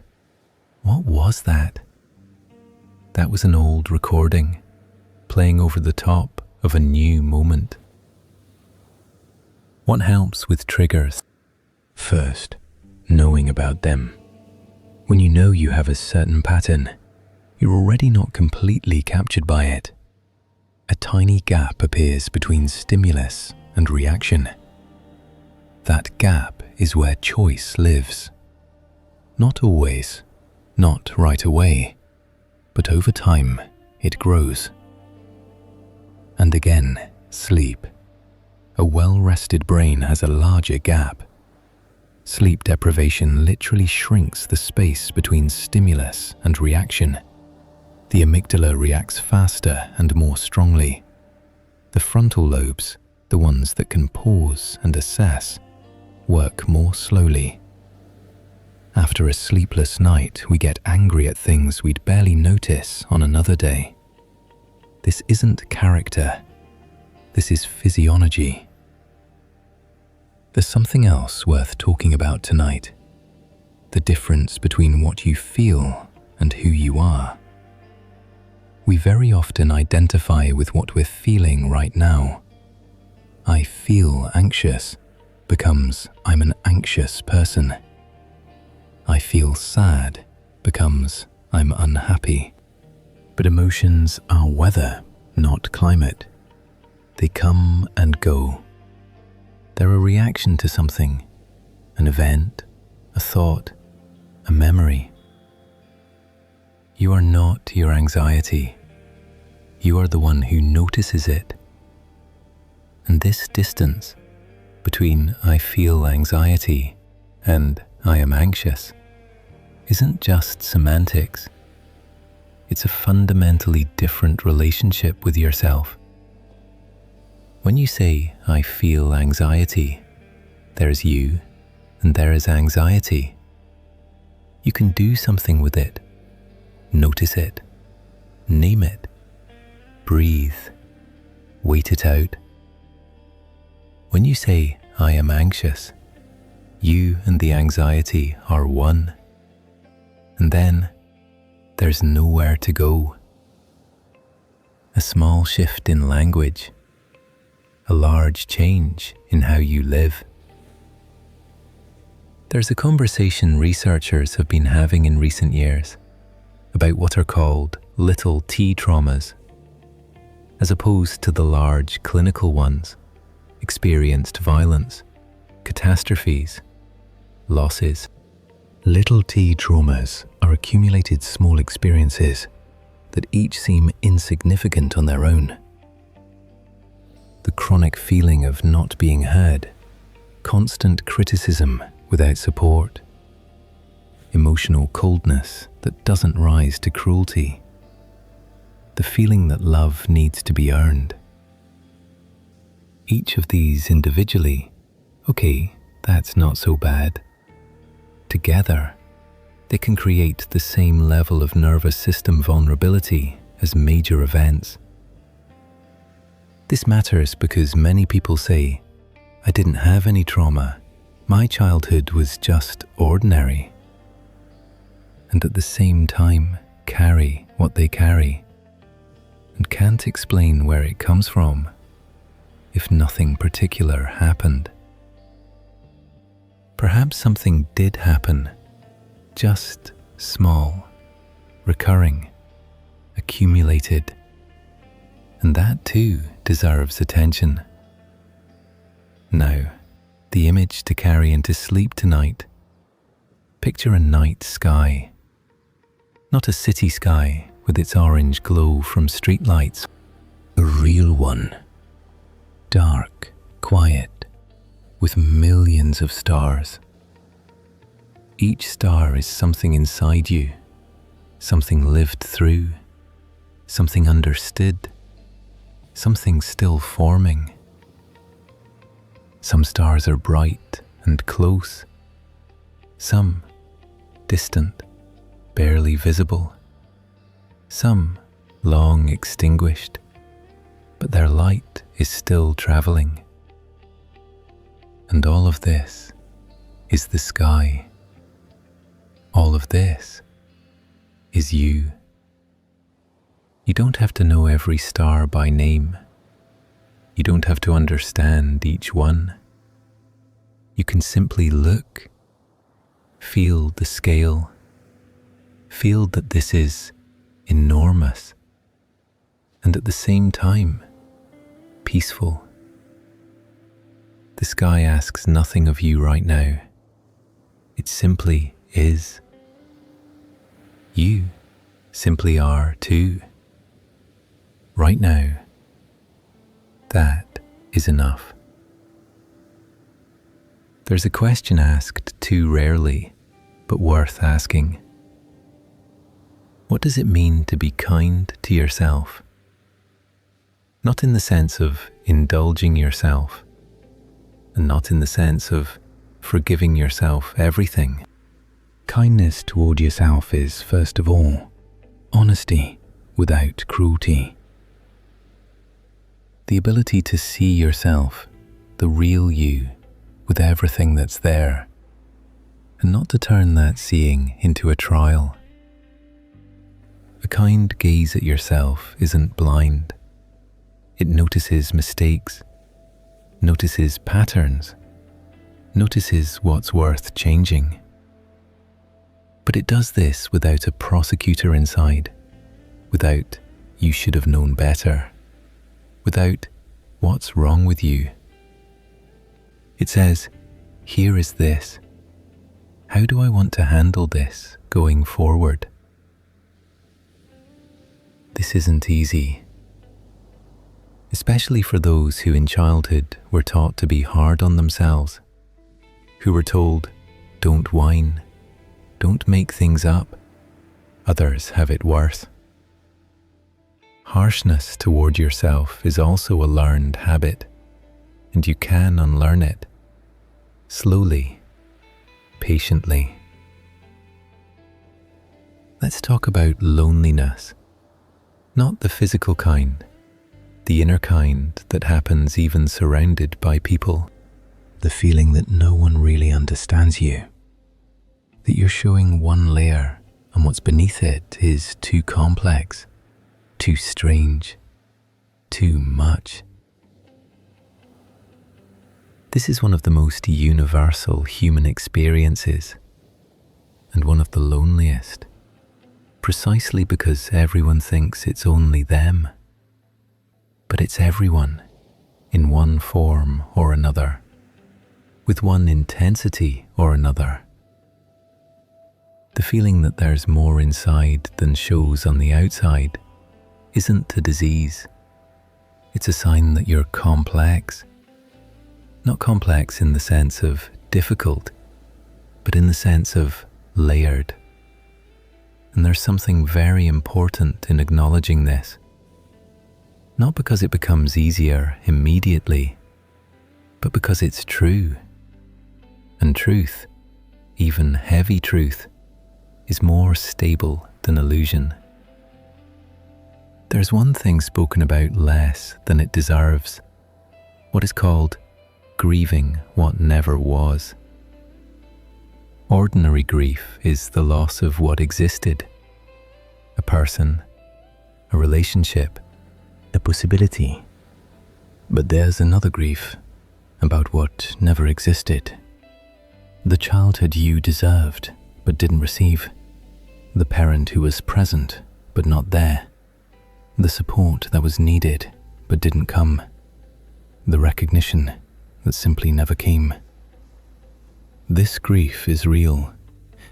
"What was that?" That was an old recording, playing over the top of a new moment. What helps with triggers? First, knowing about them. When you know you have a certain pattern, you're already not completely captured by it. A tiny gap appears between stimulus and reaction. That gap is where choice lives. Not always, not right away, but over time it grows. And again, sleep. A well-rested brain has a larger gap. Sleep deprivation literally shrinks the space between stimulus and reaction. The amygdala reacts faster and more strongly. The frontal lobes, the ones that can pause and assess, work more slowly. After a sleepless night, we get angry at things we'd barely notice on another day. This isn't character. This is physiology. There's something else worth talking about tonight. The difference between what you feel and who you are. We very often identify with what we're feeling right now. I feel anxious becomes I'm an anxious person. I feel sad becomes I'm unhappy. But emotions are weather, not climate. They come and go. They're a reaction to something, an event, a thought, a memory. You are not your anxiety. You are the one who notices it. And this distance between I feel anxiety and I am anxious isn't just semantics. It's a fundamentally different relationship with yourself. When you say, I feel anxiety, there's you and there is anxiety. You can do something with it. Notice it. Name it. Breathe. Wait it out. When you say, I am anxious, you and the anxiety are one. And then there's nowhere to go. A small shift in language, a large change in how you live. There's a conversation researchers have been having in recent years about what are called little t traumas, as opposed to the large clinical ones, experienced violence, catastrophes, losses. Little t traumas are accumulated small experiences that each seem insignificant on their own. The chronic feeling of not being heard, constant criticism without support, emotional coldness that doesn't rise to cruelty, the feeling that love needs to be earned. Each of these individually, okay, that's not so bad. Together, they can create the same level of nervous system vulnerability as major events. This matters because many people say, I didn't have any trauma. My childhood was just ordinary. And at the same time, carry what they carry and can't explain where it comes from if nothing particular happened. Perhaps something did happen, just small, recurring, accumulated, and that too deserves attention. Now, the image to carry into sleep tonight. Picture a night sky, not a city sky with its orange glow from streetlights, a real one, dark, quiet, with millions of stars. Each star is something inside you, something lived through, something understood, something still forming. Some stars are bright and close, some distant, barely visible, some long extinguished, but their light is still traveling. And all of this is the sky. All of this is you. You don't have to know every star by name. You don't have to understand each one. You can simply look, feel the scale, feel that this is enormous, and at the same time, peaceful. The sky asks nothing of you right now. It simply is. You simply are too. Right now, that is enough. There's a question asked too rarely, but worth asking. What does it mean to be kind to yourself? Not in the sense of indulging yourself, and not in the sense of forgiving yourself everything. Kindness toward yourself is, first of all, honesty without cruelty. The ability to see yourself, the real you, with everything that's there, and not to turn that seeing into a trial. A kind gaze at yourself isn't blind. It notices mistakes, notices patterns, notices what's worth changing. But it does this without a prosecutor inside, without "you should have known better," without "what's wrong with you." It says, "Here is this. How do I want to handle this going forward?" This isn't easy, especially for those who in childhood were taught to be hard on themselves, who were told, "Don't whine, don't make things up, others have it worse." Harshness toward yourself is also a learned habit, and you can unlearn it, slowly, patiently. Let's talk about loneliness, not the physical kind, the inner kind that happens even surrounded by people. The feeling that no one really understands you, that you're showing one layer and what's beneath it is too complex, too strange, too much. This is one of the most universal human experiences, and one of the loneliest, precisely because everyone thinks it's only them. But it's everyone, in one form or another, with one intensity or another. The feeling that there's more inside than shows on the outside isn't a disease. It's a sign that you're complex. Not complex in the sense of difficult, but in the sense of layered. And there's something very important in acknowledging this. Not because it becomes easier immediately, but because it's true. And truth, even heavy truth, is more stable than illusion. There's one thing spoken about less than it deserves, what is called grieving what never was. Ordinary grief is the loss of what existed, a person, a relationship, a possibility. But there's another grief about what never existed. The childhood you deserved but didn't receive. The parent who was present but not there. The support that was needed but didn't come. The recognition that simply never came. This grief is real,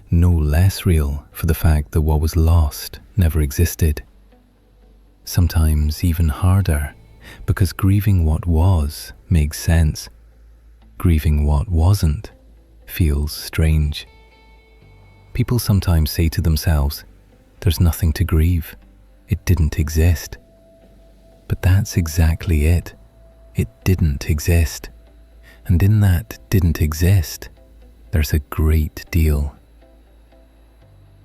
no less real for the fact that what was lost never existed. Sometimes even harder, because grieving what was makes sense. Grieving what wasn't feels strange. People sometimes say to themselves, "There's nothing to grieve. It didn't exist." But that's exactly it. It didn't exist. And in that didn't exist, there's a great deal.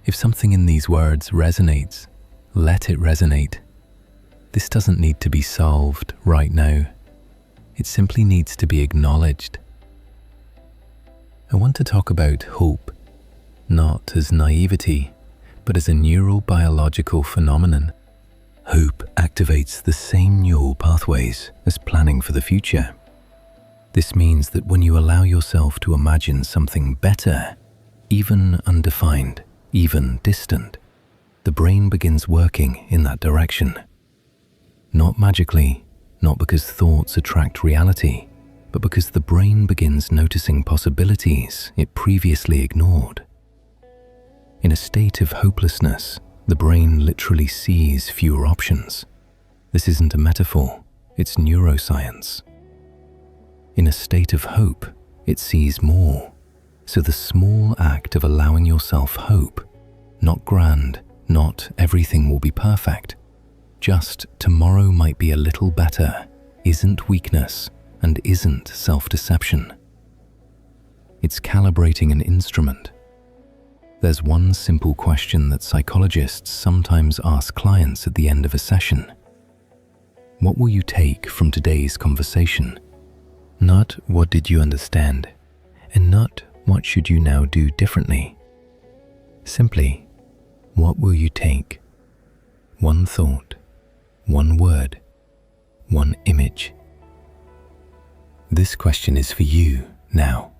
If something in these words resonates, let it resonate. This doesn't need to be solved right now. It simply needs to be acknowledged. I want to talk about hope, not as naivety, but as a neurobiological phenomenon. Hope activates the same neural pathways as planning for the future. This means that when you allow yourself to imagine something better, even undefined, even distant, the brain begins working in that direction. Not magically, not because thoughts attract reality, but because the brain begins noticing possibilities it previously ignored. In a state of hopelessness, The brain literally sees fewer options. This isn't a metaphor, it's neuroscience. In a state of hope, it sees more. So the small act of allowing yourself hope, not grand, not everything will be perfect, just tomorrow might be a little better, isn't weakness and isn't self-deception. It's calibrating an instrument. There's one simple question that psychologists sometimes ask clients at the end of a session. What will you take from today's conversation? Not what did you understand, and not what should you now do differently. Simply, what will you take? One thought, one word, one image. This question is for you now.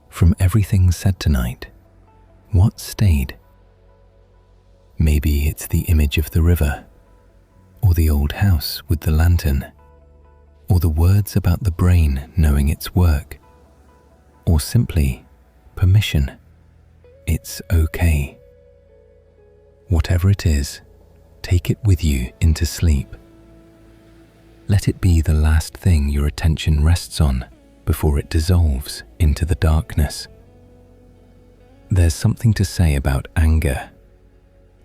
From everything said tonight, what stayed? Maybe it's the image of the river, or the old house with the lantern, or the words about the brain knowing its work, or simply permission. It's okay. Whatever it is, take it with you into sleep. Let it be the last thing your attention rests on before it dissolves into the darkness. There's something to say about anger.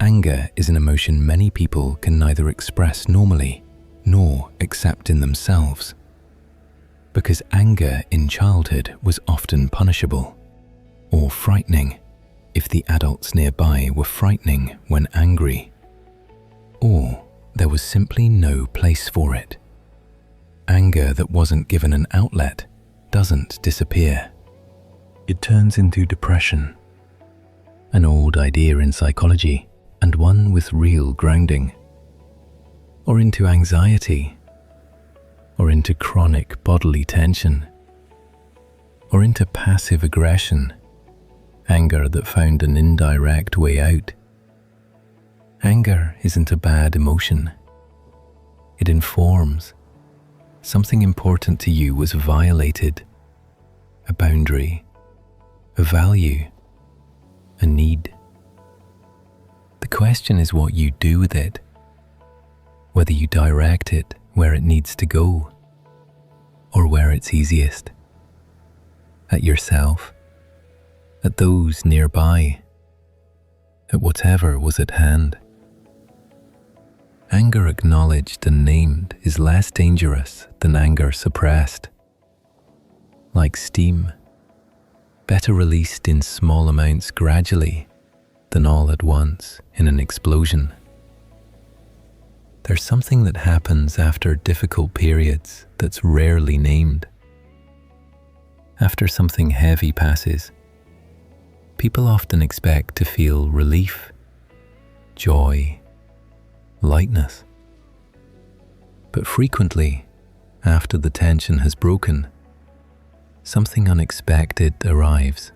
Anger is an emotion many people can neither express normally nor accept in themselves. Because anger in childhood was often punishable or frightening if the adults nearby were frightening when angry, or there was simply no place for it. Anger that wasn't given an outlet doesn't disappear. It turns into depression, an old idea in psychology and one with real grounding, or into anxiety, or into chronic bodily tension, or into passive aggression, anger that found an indirect way out. Anger isn't a bad emotion. It informs. Something important to you was violated, a boundary, a value, a need. The question is what you do with it, whether you direct it where it needs to go, or where it's easiest, at yourself, at those nearby, at whatever was at hand. Anger acknowledged and named is less dangerous than anger suppressed. Like steam, better released in small amounts gradually than all at once in an explosion. There's something that happens after difficult periods that's rarely named. After something heavy passes, people often expect to feel relief, joy, lightness. But frequently, after the tension has broken, something unexpected arrives.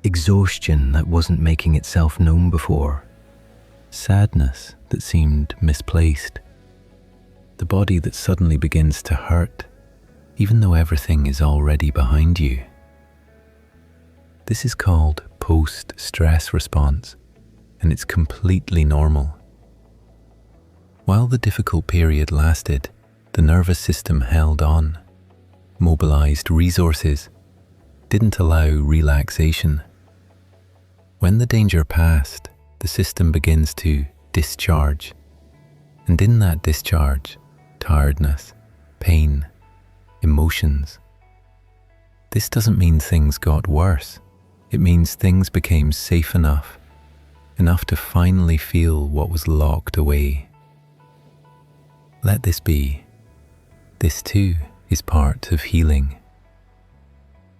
Exhaustion that wasn't making itself known before. Sadness that seemed misplaced. The body that suddenly begins to hurt, even though everything is already behind you. This is called post-stress response, and it's completely normal. While the difficult period lasted, the nervous system held on, mobilized resources, didn't allow relaxation. When the danger passed, the system begins to discharge. And in that discharge, tiredness, pain, emotions. This doesn't mean things got worse. It means things became safe enough to finally feel what was locked away. Let this be. This too is part of healing.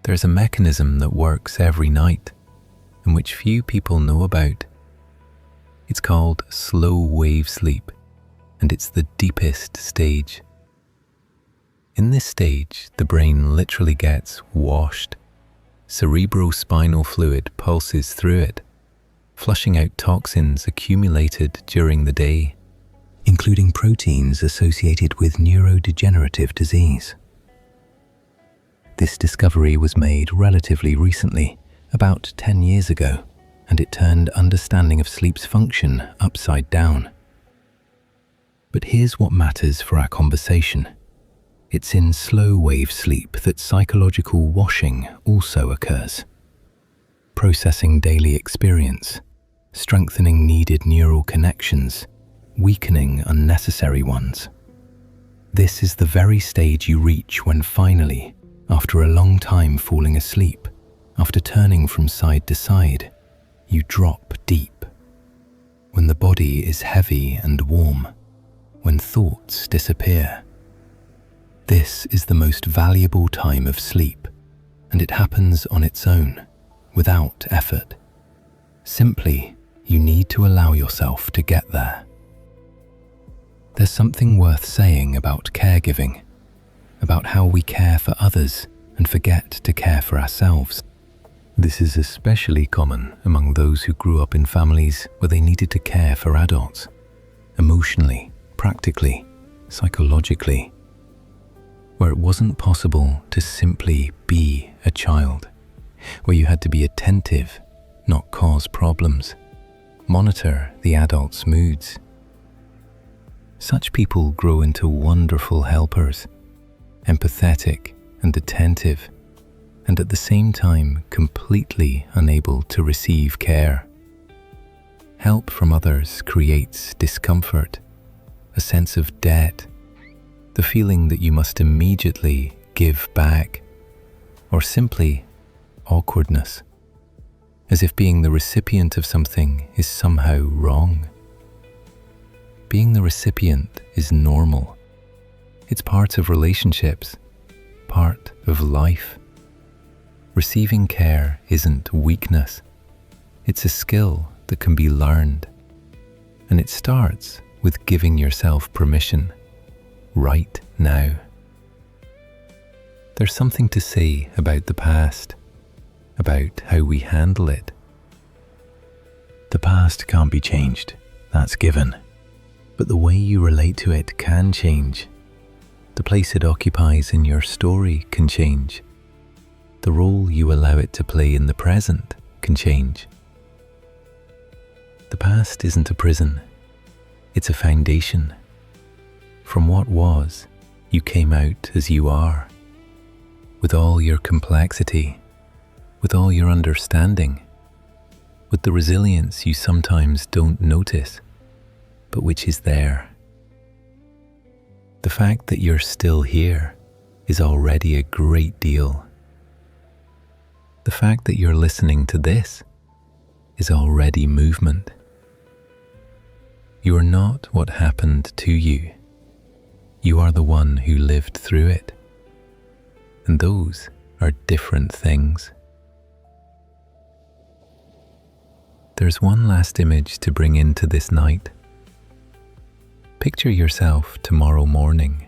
There's a mechanism that works every night and which few people know about. It's called slow wave sleep, and it's the deepest stage. In this stage, the brain literally gets washed. Cerebrospinal fluid pulses through it, flushing out toxins accumulated during the day, including proteins associated with neurodegenerative disease. This discovery was made relatively recently, about 10 years ago, and it turned understanding of sleep's function upside down. But here's what matters for our conversation. It's in slow wave sleep that psychological washing also occurs. Processing daily experience, strengthening needed neural connections, weakening unnecessary ones. This is the very stage you reach when finally, after a long time falling asleep, after turning from side to side, you drop deep. When the body is heavy and warm, when thoughts disappear. This is the most valuable time of sleep, and it happens on its own, without effort. Simply, you need to allow yourself to get there. There's something worth saying about caregiving, about how we care for others and forget to care for ourselves. This is especially common among those who grew up in families where they needed to care for adults, emotionally, practically, psychologically, where it wasn't possible to simply be a child, where you had to be attentive, not cause problems, monitor the adult's moods. Such people grow into wonderful helpers, empathetic and attentive, and at the same time completely unable to receive care. Help from others creates discomfort, a sense of debt, the feeling that you must immediately give back, or simply awkwardness, as if being the recipient of something is somehow wrong. Being the recipient is normal. It's part of relationships, part of life. Receiving care isn't weakness. It's a skill that can be learned. And it starts with giving yourself permission, right now. There's something to say about the past, about how we handle it. The past can't be changed, that's given. But the way you relate to it can change. The place it occupies in your story can change. The role you allow it to play in the present can change. The past isn't a prison, it's a foundation. From what was, you came out as you are, with all your complexity, with all your understanding, with the resilience you sometimes don't notice, but which is there. The fact that you're still here is already a great deal. The fact that you're listening to this is already movement. You are not what happened to you. You are the one who lived through it. And those are different things. There's one last image to bring into this night. Picture yourself tomorrow morning,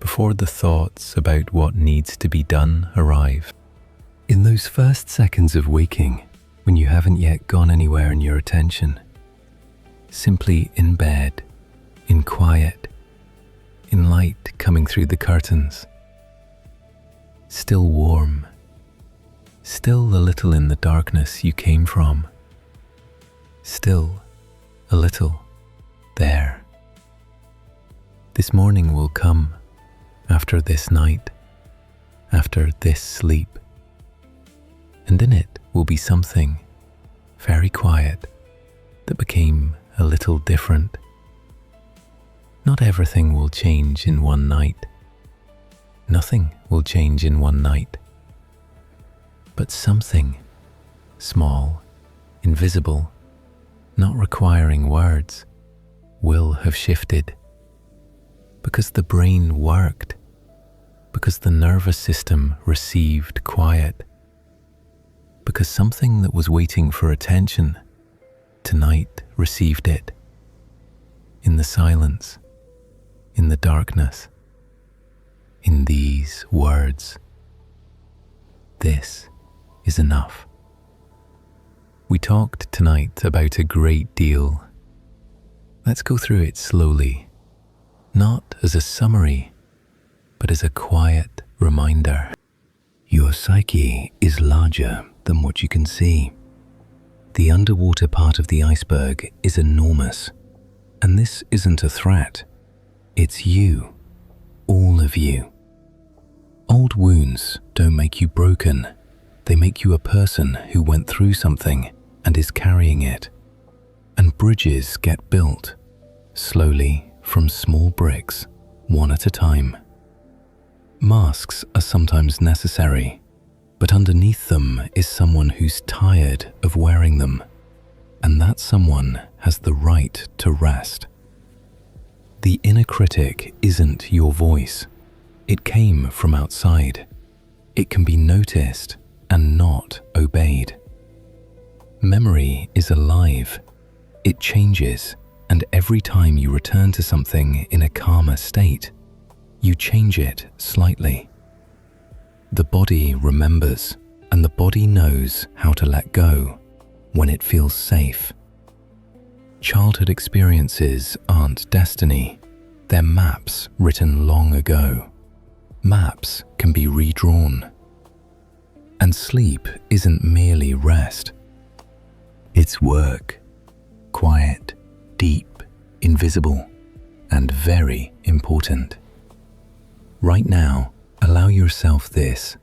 before the thoughts about what needs to be done arrive. In those first seconds of waking, when you haven't yet gone anywhere in your attention, simply in bed, in quiet, in light coming through the curtains, still warm, still a little in the darkness you came from, still a little there. This morning will come after this night, after this sleep, and in it will be something very quiet that became a little different. Not everything will change in one night. Nothing will change in one night. But something small, invisible, not requiring words, will have shifted. Because the brain worked, because the nervous system received quiet, because something that was waiting for attention tonight received it. In the silence, in the darkness, in these words. This is enough. We talked tonight about a great deal. Let's go through it slowly, not as a summary, but as a quiet reminder. Your psyche is larger than what you can see. The underwater part of the iceberg is enormous, and this isn't a threat. It's you, all of you. Old wounds don't make you broken. They make you a person who went through something and is carrying it. And bridges get built, slowly, from small bricks, one at a time. Masks are sometimes necessary, but underneath them is someone who's tired of wearing them, and that someone has the right to rest. The inner critic isn't your voice. It came from outside. It can be noticed and not obeyed. Memory is alive. It changes, and every time you return to something in a calmer state, you change it slightly. The body remembers, and the body knows how to let go when it feels safe. Childhood experiences aren't destiny. They're maps written long ago. Maps can be redrawn. And sleep isn't merely rest. It's work. Quiet, deep, invisible, and very important. Right now, allow yourself this.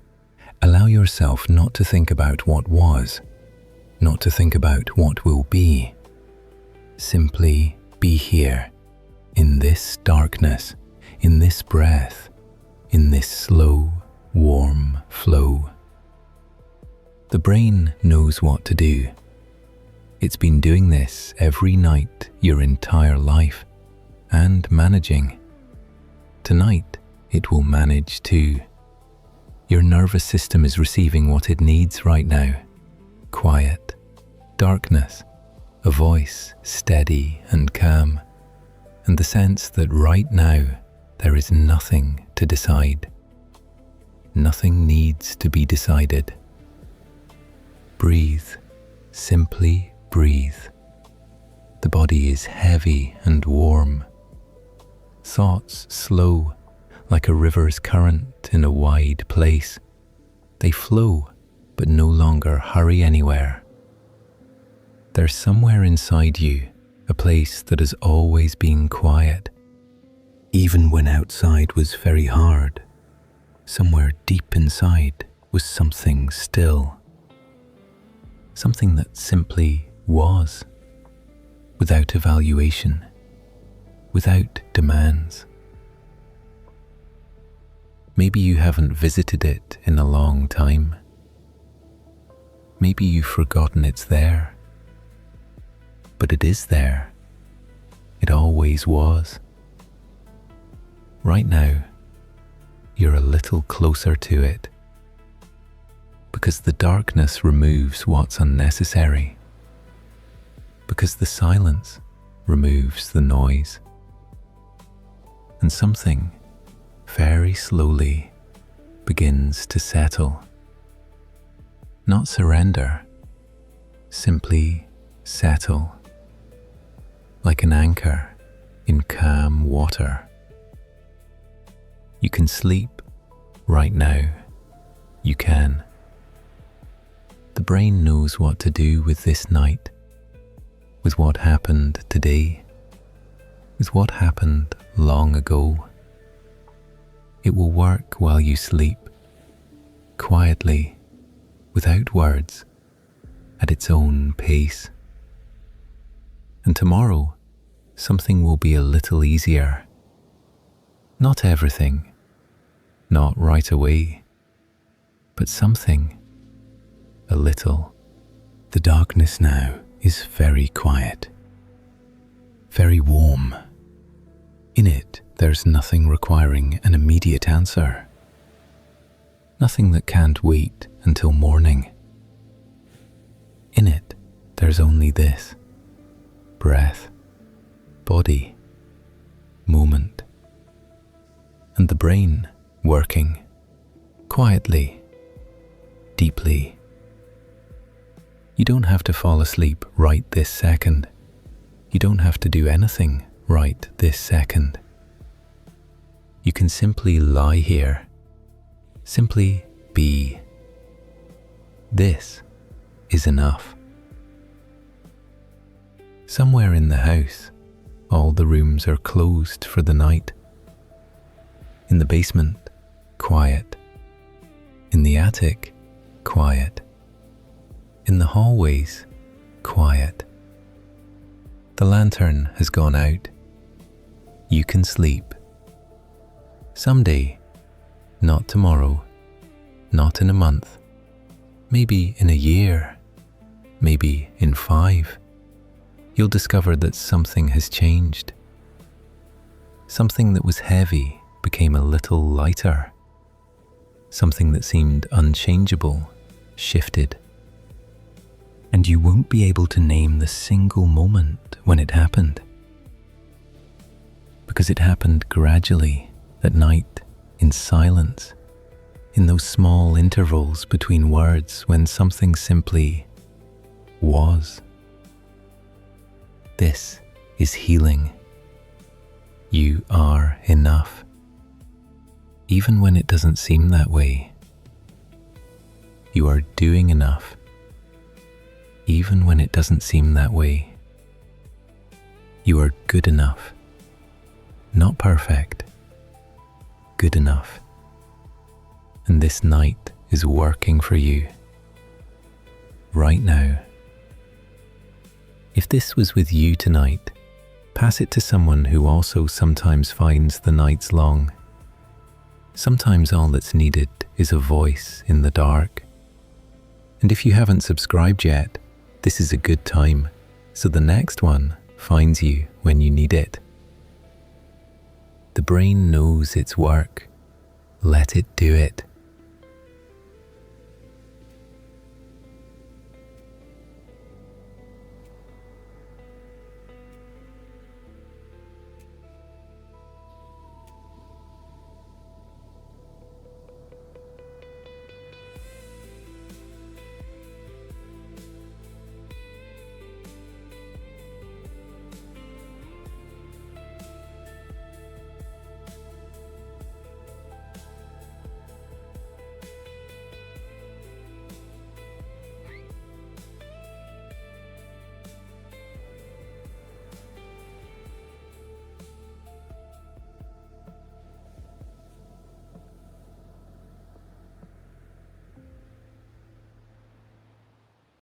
Allow yourself not to think about what was, not to think about what will be. Simply be here, in this darkness, in this breath, in this slow, warm flow. The brain knows what to do. It's been doing this every night your entire life, and managing. Tonight, it will manage too. Your nervous system is receiving what it needs right now. Quiet, darkness, a voice steady and calm, and the sense that right now there is nothing to decide. Nothing needs to be decided. Breathe, simply breathe. The body is heavy and warm. Thoughts slow, like a river's current in a wide place. They flow, but no longer hurry anywhere. There's somewhere inside you, a place that has always been quiet, even when outside was very hard. Somewhere deep inside was something still. Something that simply was, without evaluation, without demands. Maybe you haven't visited it in a long time. Maybe you've forgotten it's there. But it is there. It always was. Right now, you're a little closer to it, because the darkness removes what's unnecessary, because the silence removes the noise, and something very slowly begins to settle. Not surrender, simply settle, like an anchor in calm water. You can sleep right now. You can. The brain knows what to do with this night, with what happened today, with what happened long ago. It will work while you sleep, quietly, without words, at its own pace. And tomorrow, something will be a little easier. Not everything, not right away, but something, a little. The darkness now is very quiet, very warm. In it, there's nothing requiring an immediate answer. Nothing that can't wait until morning. In it, there's only this: breath, body, moment, and the brain working quietly, deeply. You don't have to fall asleep right this second. You don't have to do anything right this second. You can simply lie here, simply be. This is enough. Somewhere in the house, all the rooms are closed for the night. In the basement, quiet. In the attic, quiet. In the hallways, quiet. The lantern has gone out. You can sleep. Someday, not tomorrow, not in a month, maybe in a year, maybe in 5, you'll discover that something has changed. Something that was heavy became a little lighter. Something that seemed unchangeable shifted. And you won't be able to name the single moment when it happened. Because it happened gradually, at night, in silence, in those small intervals between words when something simply was. This is healing. You are enough. Even when it doesn't seem that way. You are doing enough. Even when it doesn't seem that way. You are good enough. Not perfect. Good enough. And this night is working for you. Right now. If this was with you tonight, pass it to someone who also sometimes finds the nights long. Sometimes all that's needed is a voice in the dark. And if you haven't subscribed yet, this is a good time, so the next one finds you when you need it. The brain knows its work. Let it do it.